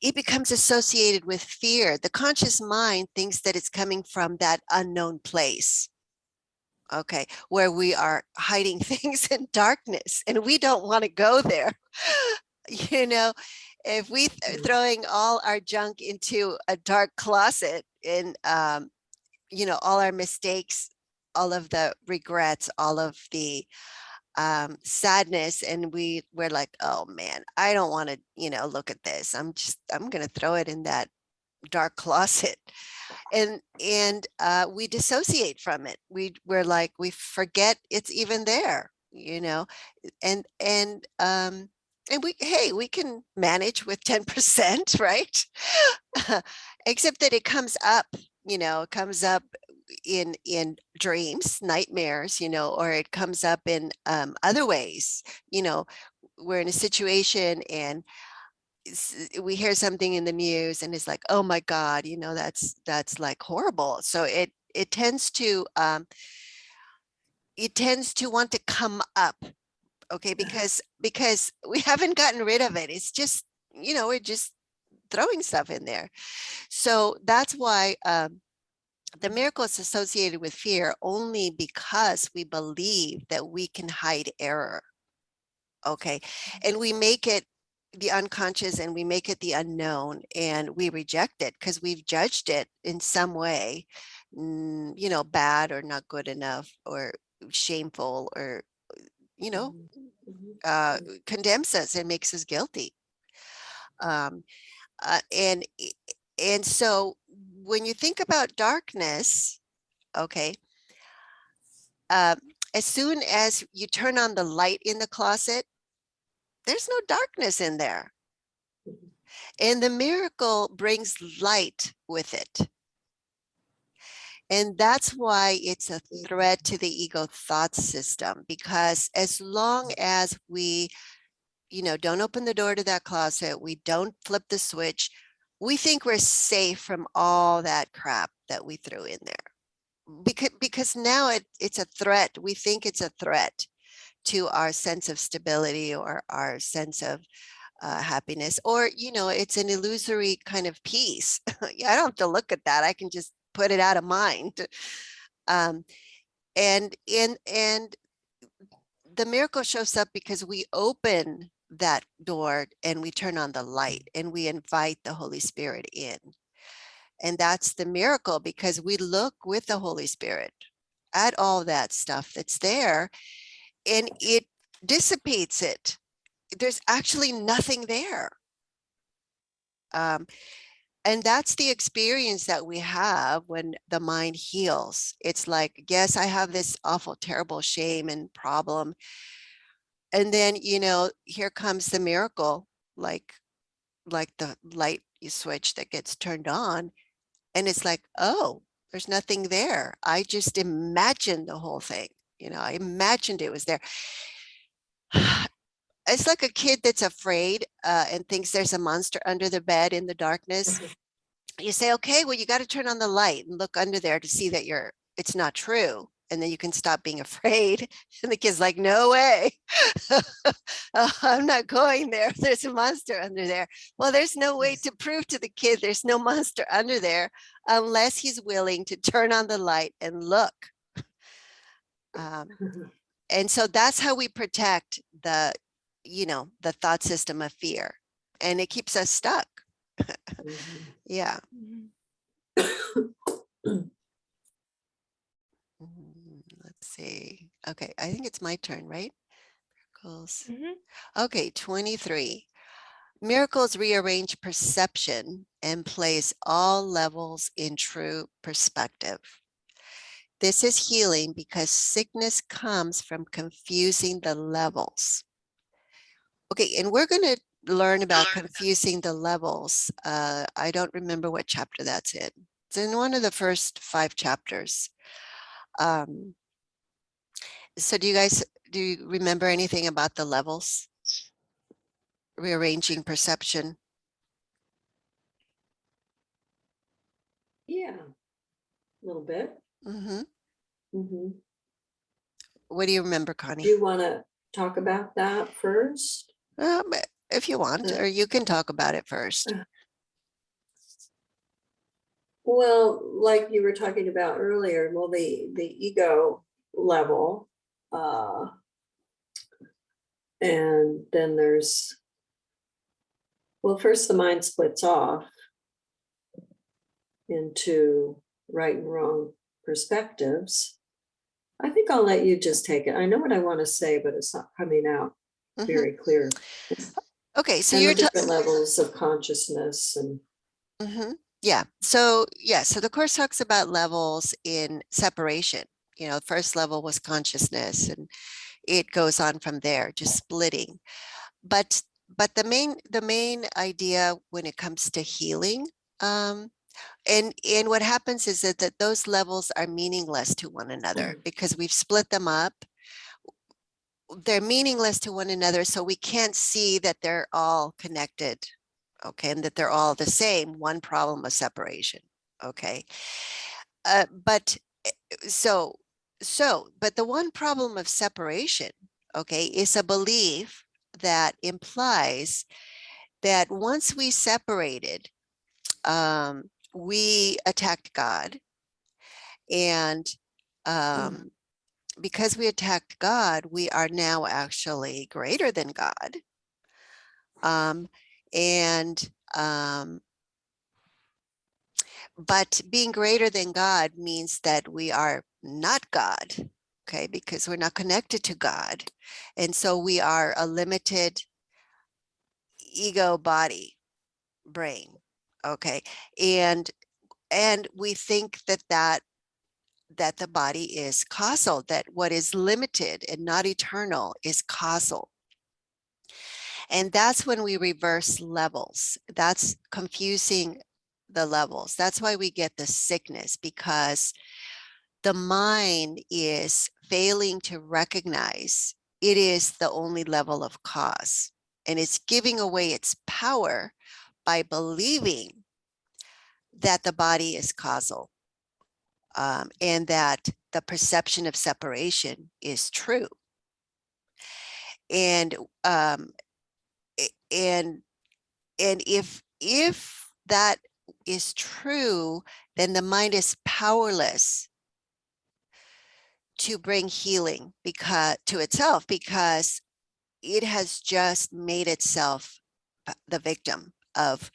it becomes associated with fear. The conscious mind thinks that it's coming from that unknown place, okay, where we are hiding things in darkness, and we don't want to go there. You know, if we throwing all our junk into a dark closet and, you know, all our mistakes, all of the regrets, all of the sadness, and we're like, oh man, I don't want to, you know, look at this. I'm going to throw it in that dark closet. And we dissociate from it. We're like, we forget it's even there, you know. And we, hey, we can manage with 10%, right? Except that it comes up, you know, it comes up in dreams, nightmares, you know, or it comes up in other ways. You know, we're in a situation and we hear something in the news and it's like, oh my God, you know, that's like horrible. So it tends to want to come up, okay, because we haven't gotten rid of it. It's just, you know, we're just throwing stuff in there. So that's why the miracle is associated with fear only because we believe that we can hide error. Okay. And we make it the unconscious and we make it the unknown, and we reject it because we've judged it in some way, you know, bad or not good enough or shameful, or, you know, condemns us and makes us guilty. Um, and so when you think about darkness, okay, as soon as you turn on the light in the closet, there's no darkness in there. And the miracle brings light with it. And that's why it's a threat to the ego thought system, because as long as we, don't open the door to that closet, we don't flip the switch, we think we're safe from all that crap that we threw in there. Because now it's a threat. We think it's a threat to our sense of stability or our sense of happiness, or, it's an illusory kind of peace. Yeah, I don't have to look at that. I can just put it out of mind. And the miracle shows up because we open that door and we turn on the light and we invite the Holy Spirit in. And that's the miracle, because we look with the Holy Spirit at all that stuff that's there and it dissipates it. There's actually nothing there. And that's the experience that we have when the mind heals. It's like, yes, I have this awful, terrible shame and problem. And then, here comes the miracle, like the light switch that gets turned on. And it's like, oh, there's nothing there. I just imagined the whole thing. I imagined it was there. It's like a kid that's afraid and thinks there's a monster under the bed in the darkness. You say, okay, well, you got to turn on the light and look under there to see that it's not true. And then you can stop being afraid. And the kid's like, no way. I'm not going there. There's a monster under there. Well, there's no way to prove to the kid there's no monster under there unless he's willing to turn on the light and look. And so that's how we protect the thought system of fear. And it keeps us stuck. Yeah. Let's see. Okay, I think it's my turn, right? Miracles. Okay, 23. Miracles rearrange perception and place all levels in true perspective. This is healing because sickness comes from confusing the levels. Okay, and we're going to learn about confusing the levels. I don't remember what chapter that's in. It's in one of the first 5 chapters. So do you remember anything about the levels? Rearranging perception? Yeah, a little bit. What do you remember, Do Connie? you want to talk about that first? If you want, or you can talk about it first. Well, like you were talking about earlier, well, the ego level, and then there's, well, first the mind splits off into right and wrong perspectives. I think I'll let you just take it. I know what I want to say, but it's not coming out very clear. Okay, so and you're the different levels of consciousness and. Yeah. So the course talks about levels in separation. First level was consciousness, and it goes on from there, just splitting. But the main idea when it comes to healing, and what happens is that those levels are meaningless to one another because we've split them up. They're meaningless to one another, so we can't see that they're all connected. Okay, and that they're all the same, one problem of separation. Okay, but the one problem of separation, okay, is a belief that implies that once we separated, we attacked God, and because we attacked God, we are now actually greater than God. But being greater than God means that we are not God, okay, because we're not connected to God. And so we are a limited ego, body, brain, okay? And we think that the body is causal, that what is limited and not eternal is causal. And that's when we reverse levels. That's confusing the levels. That's why we get the sickness, because the mind is failing to recognize it is the only level of cause, and it's giving away its power by believing that the body is causal, and that the perception of separation is true. And and if that is true, then the mind is powerless to bring healing to itself, because it has just made itself the victim of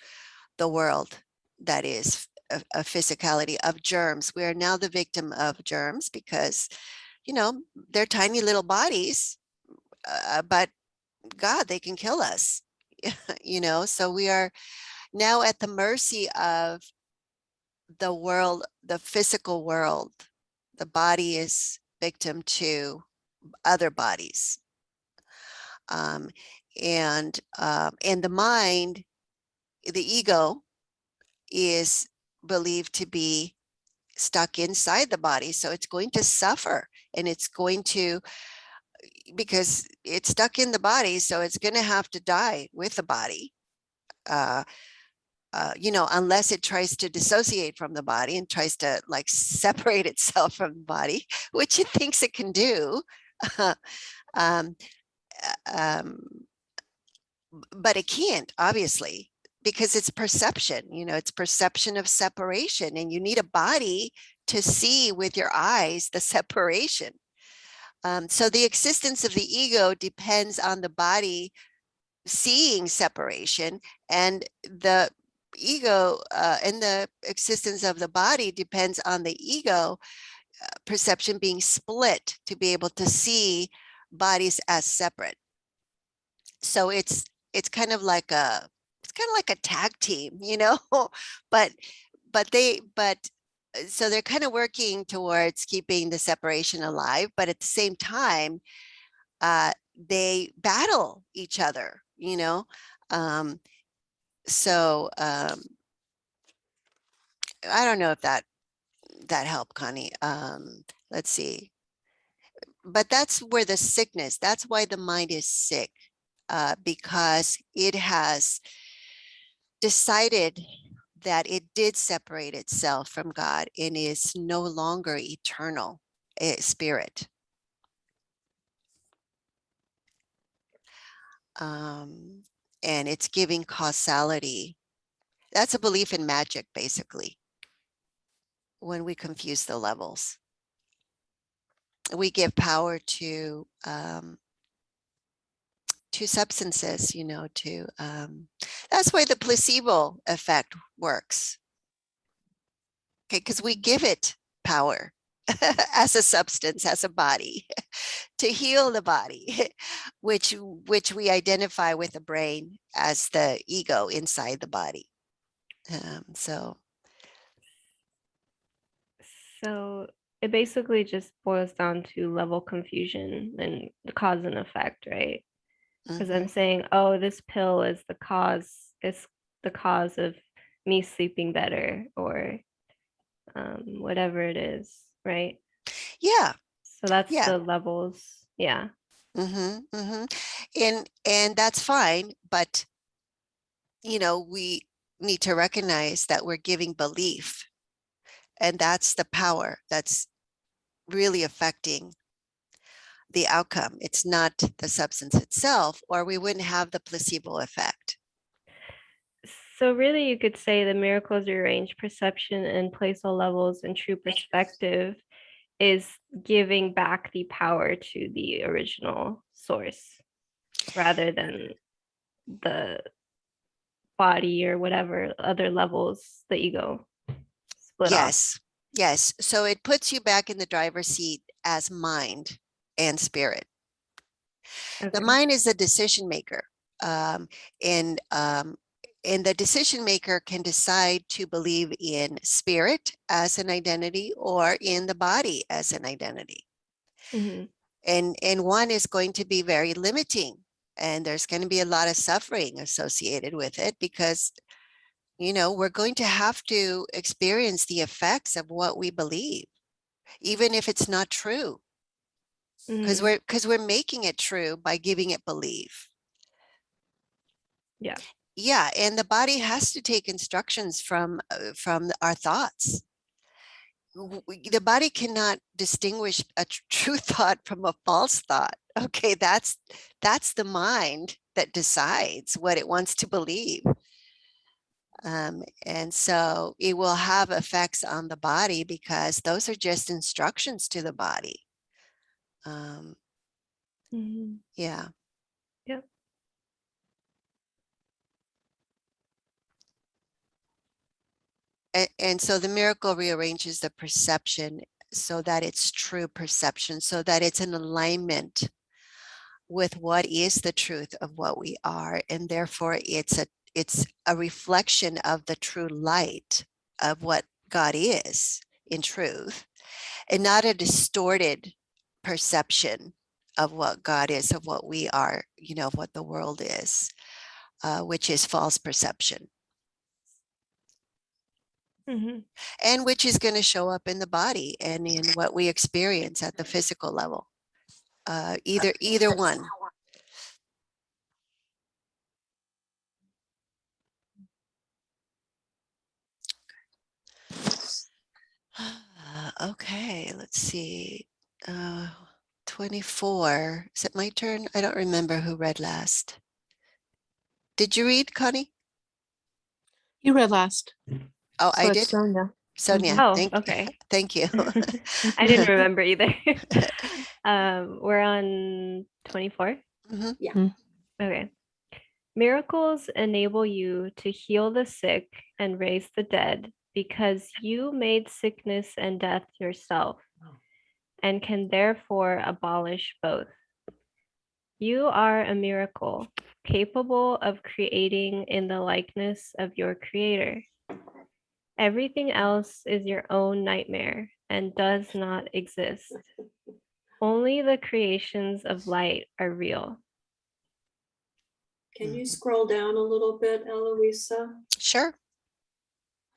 the world that is a physicality of germs. We are now the victim of germs because, they're tiny little bodies, but God, they can kill us, so we are now at the mercy of the world, the physical world. The body is victim to other bodies. And the mind, the ego, is believed to be stuck inside the body. So it's going to suffer, and it's going to, because it's stuck in the body, so it's going to have to die with the body. Unless it tries to dissociate from the body and tries to like separate itself from the body, which it thinks it can do. um, but it can't, obviously, because it's perception, it's perception of separation, and you need a body to see with your eyes the separation. So the existence of the ego depends on the body seeing separation, and the ego and the existence of the body depends on the ego perception being split to be able to see bodies as separate. So it's kind of like a tag team, but so they're kind of working towards keeping the separation alive, but at the same time they battle each other, so I don't know if that helped, Connie. Let's see. But that's where the sickness, that's why the mind is sick, because it has decided that it did separate itself from God and is no longer eternal spirit. And it's giving causality. That's a belief in magic, basically, when we confuse the levels. We give power to substances, that's why the placebo effect works. Okay, because we give it power as a substance, as a body, to heal the body, which we identify with the brain as the ego inside the body. So it basically just boils down to level confusion and the cause and effect, right? Because I'm saying, oh, this pill is the cause of me sleeping better, or whatever it is, right? Yeah. So that's the levels. Yeah. And that's fine, but we need to recognize that we're giving belief, and that's the power that's really affecting the outcome. It's not the substance itself, or we wouldn't have the placebo effect. So really, you could say the miracles rearrange perception and place all levels in true perspective is giving back the power to the original source rather than the body or whatever other levels the ego split off. Yes. So it puts you back in the driver's seat as mind and spirit. Okay. The mind is a decision maker, and the decision maker can decide to believe in spirit as an identity or in the body as an identity. And one is going to be very limiting, and there's going to be a lot of suffering associated with it, because we're going to have to experience the effects of what we believe. even if it's not true, because we're making it true by giving it belief. Yeah. Yeah, and the body has to take instructions from our thoughts. The body cannot distinguish a true thought from a false thought. Okay, that's the mind that decides what it wants to believe. And so it will have effects on the body because those are just instructions to the body. Yeah. Yep. And so the miracle rearranges the perception so that it's true perception, so that it's in alignment with what is the truth of what we are. And therefore it's a reflection of the true light of what God is in truth, and not a distorted perception of what God is, of what we are, of what the world is, which is false perception. And which is going to show up in the body and in what we experience at the physical level. Either one. Okay, let's see. 24. Is it my turn? I don't remember who read last. Did you read, Connie? You read last. Oh, So I it's did. Sonia. Sonia, Oh, okay. Thank you. I didn't remember either. We're on 24. Yeah. Okay. Miracles enable you to heal the sick and raise the dead because you made sickness and death yourself and can therefore abolish both. You are a miracle, capable of creating in the likeness of your creator. Everything else is your own nightmare and does not exist. Only the creations of light are real. Can you scroll down a little bit, Eloisa? Sure.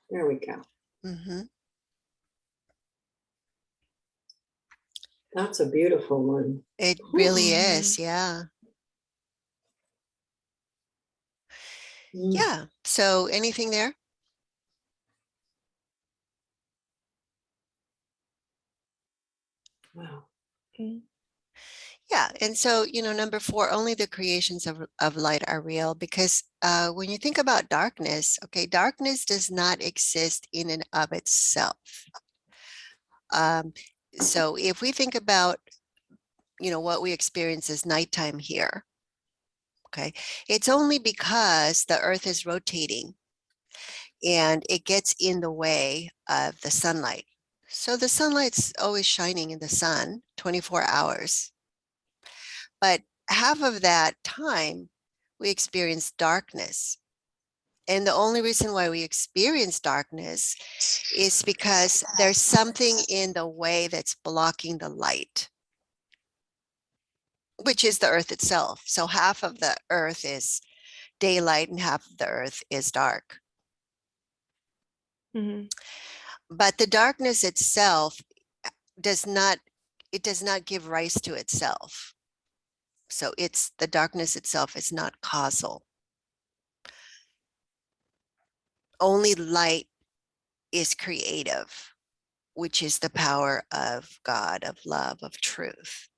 There we go. That's a beautiful one. It really is, yeah. Yeah. So anything there? Wow. Yeah. And so, number 4, only the creations of light are real, because when you think about darkness, okay, darkness does not exist in and of itself. So if we think about, what we experience as nighttime here, okay, it's only because the earth is rotating and it gets in the way of the sunlight. So the sunlight's always shining in the sun 24 hours. But half of that time we experience darkness. And the only reason why we experience darkness is because there's something in the way that's blocking the light, which is the earth itself. So half of the earth is daylight and half of the earth is dark. But the darkness itself does not give rise to itself. So the darkness itself is not causal. Only light is creative, which is the power of God, of love, of truth.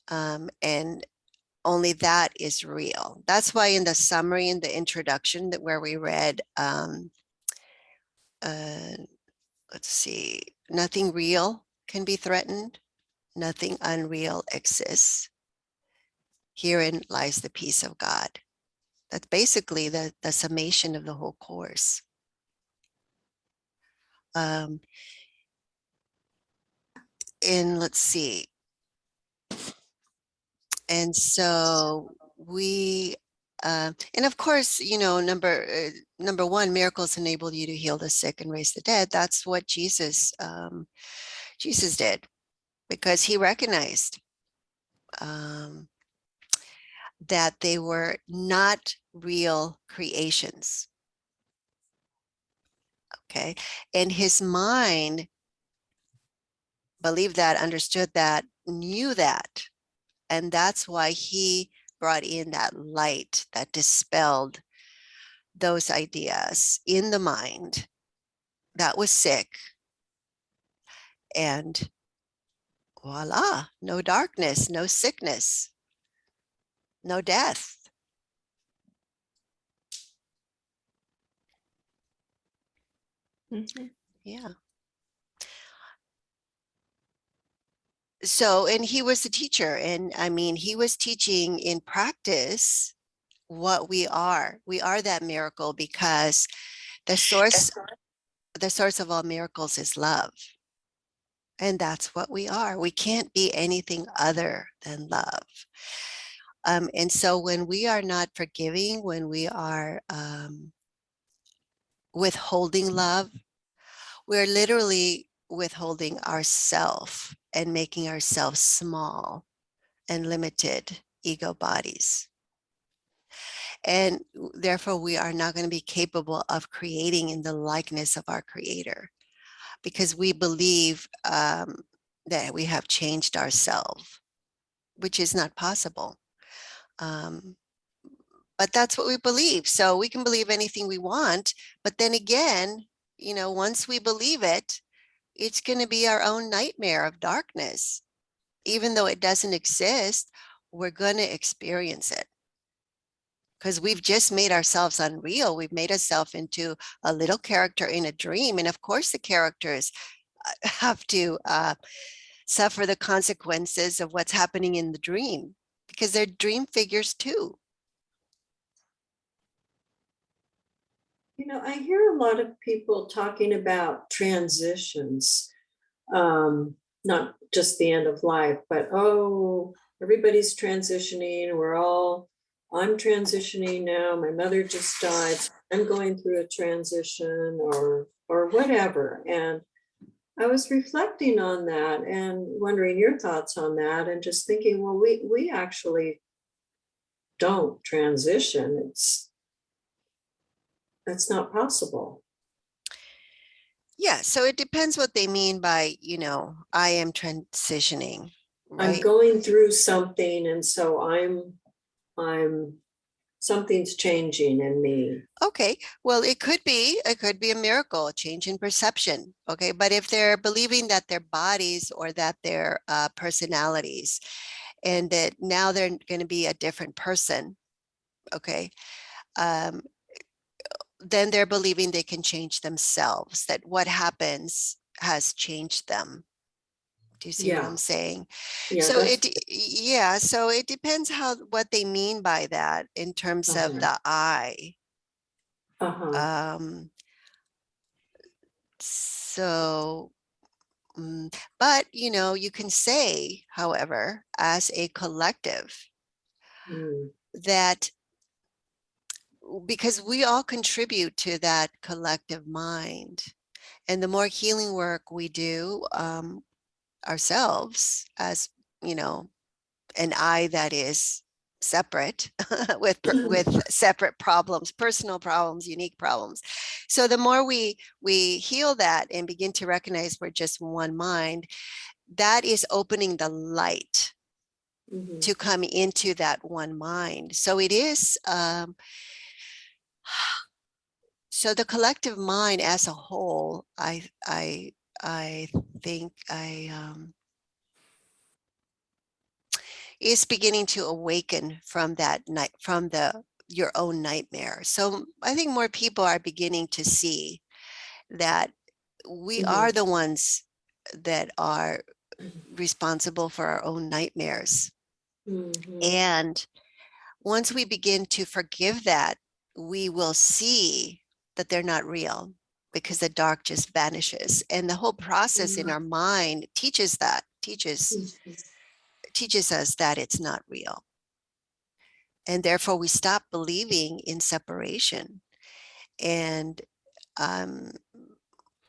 And only that is real. That's why in the summary, in the introduction, that where we read, let's see, nothing real can be threatened, nothing unreal exists. Herein lies the peace of God. That's basically the summation of the whole course. And let's see. And so we, and of course, number 1, miracles enable you to heal the sick and raise the dead. That's what Jesus did, because he recognized that they were not real creations. Okay. And his mind believed that, understood that, knew that. And that's why he brought in that light that dispelled those ideas in the mind that was sick. And voila, no darkness, no sickness, no death. Mhm. Yeah. So, and he was a teacher, and I mean, he was teaching in practice what we are. We are that miracle because the source of all miracles is love. And that's what we are. We can't be anything other than love. And so when we are not forgiving, when we are withholding love, we're literally withholding ourself and making ourselves small and limited ego bodies. And therefore, we are not going to be capable of creating in the likeness of our Creator because we believe that we have changed ourselves, which is not possible. But that's what we believe. So we can believe anything we want. But then again, once we believe it, it's going to be our own nightmare of darkness. Even though it doesn't exist, we're going to experience it. Because we've just made ourselves unreal. We've made ourselves into a little character in a dream. And of course, the characters have to suffer the consequences of what's happening in the dream because they're dream figures too. I hear a lot of people talking about transitions, not just the end of life, but, oh, everybody's transitioning. I'm transitioning now. My mother just died. I'm going through a transition or whatever. And I was reflecting on that and wondering your thoughts on that and just thinking, well, we actually don't transition. That's not possible. Yeah, so it depends what they mean by, I am transitioning, I'm right? going through something, and so something's changing in me. Okay, well, it could be a miracle, a change in perception. Okay, but if they're believing that their bodies or that their personalities, and that now they're going to be a different person, okay, then they're believing they can change themselves, that what happens has changed them. Do you see what I'm saying? Yeah. So so it depends what they mean by that in terms of the I. So, but you can say, however, as a collective, that because we all contribute to that collective mind, and the more healing work we do ourselves as, an I that is separate with separate problems, personal problems, unique problems. So the more we heal that and begin to recognize we're just one mind, that is opening the light to come into that one mind. So it is so the collective mind as a whole, I think is beginning to awaken from that night, from your own nightmare. So I think more people are beginning to see that we are the ones that are responsible for our own nightmares. And once we begin to forgive that, we will see that they're not real because the dark just vanishes. And the whole process in our mind teaches us that it's not real. And therefore we stop believing in separation. And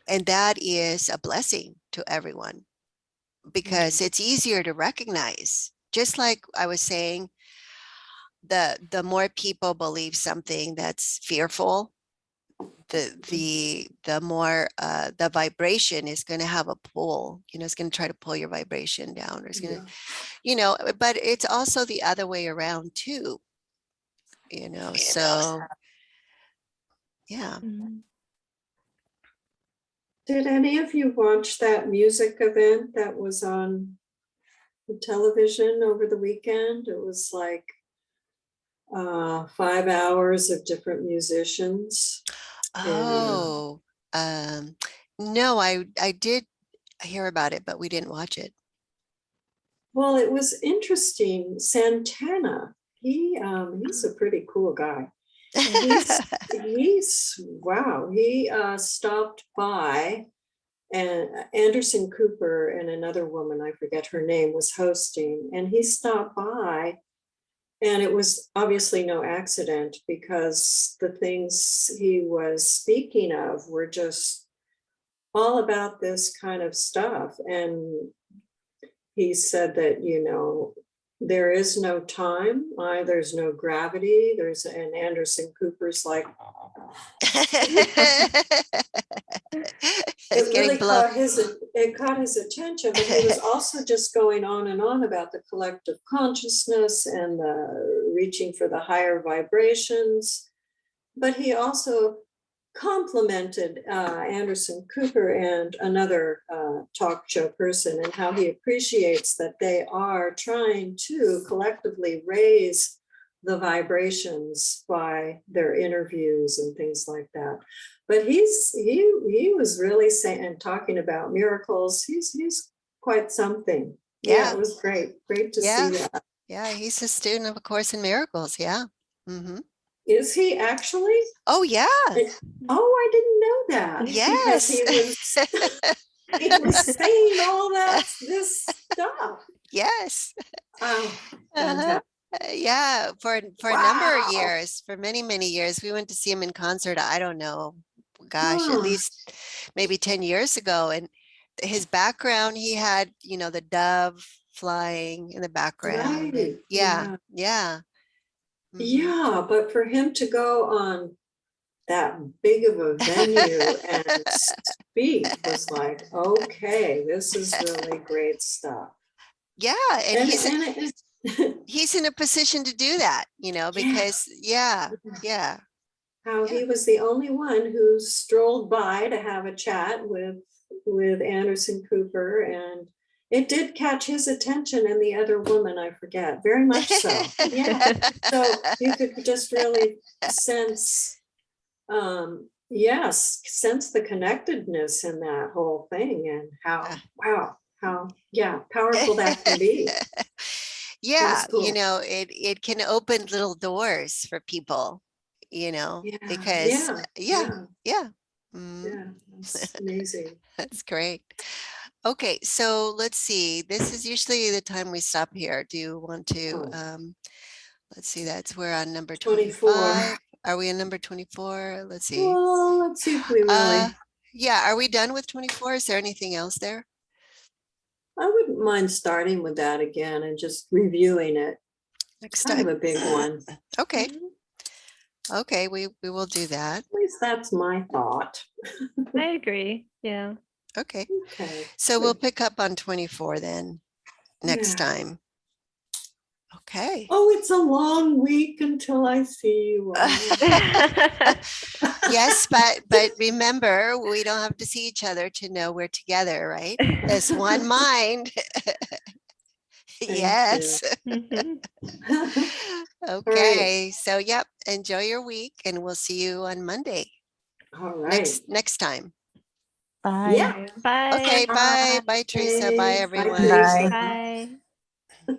that is a blessing to everyone because it's easier to recognize. Just like I was saying, the more people believe something that's fearful, the more the vibration is going to have a pull, it's going to try to pull your vibration down, or it's going to, but it's also the other way around too, so yeah. Mhm. Did any of you watch that music event that was on the television over the weekend? It was like 5 hours of different musicians. Oh, no, I did hear about it, but we didn't watch it. Well, it was interesting. Santana, he's a pretty cool guy. He's wow. He stopped by, and Anderson Cooper and another woman, I forget her name, was hosting, and he stopped by, and it was obviously no accident, because the things he was speaking of were just all about this kind of stuff. And he said that, there is no time, there's no gravity, and Anderson Cooper's like, It's getting blown. It caught his attention, but he was also just going on and on about the collective consciousness and the reaching for the higher vibrations. But he also complimented Anderson Cooper and another talk show person, and how he appreciates that they are trying to collectively raise the vibrations by their interviews and things like that. But he was really saying and talking about miracles. He's quite something. Yeah, it was great to see that. Yeah, he's a student of A Course in Miracles. Yeah. Is he actually? Oh, yeah. Oh, I didn't know that. Yes. He was saying all this stuff. Yes. Oh, fantastic. Yeah, for a number of years, for many, many years. We went to see him in concert, I don't know, gosh, at least maybe 10 years ago. And his background, he had, the dove flying in the background. Right. And yeah. Yeah, but for him to go on that big of a venue and speak was like, okay, this is really great stuff. Yeah, and he's in a position to do that, because how he was the only one who strolled by to have a chat with Anderson Cooper, and it did catch his attention, and the other woman, I forget, very much so. Yeah. So you could just really sense sense the connectedness in that whole thing, and how powerful that can be. Yeah, cool. it can open little doors for people, because that's amazing. That's great. Okay, so let's see, this is usually the time we stop here. Do you want to let's see, we're on number 25. Are we on number 24? Let's see. Well, let's see if we really are we done with 24? Is there anything else there? I wouldn't mind starting with that again and just reviewing it. Next time. time. Kind of a big one. Okay. Okay, we will do that. At least that's my thought. I agree. Yeah. Okay. So we'll pick up on 24 then next time. Okay. Oh, it's a long week until I see you. Yes, but remember, we don't have to see each other to know we're together, right? There's one mind. Yes. Okay. So, yep. Enjoy your week, and we'll see you on Monday. All right. Next time. Bye. Yeah. Bye. Okay. Bye. Bye, Teresa. Bye, everyone. Bye. Bye.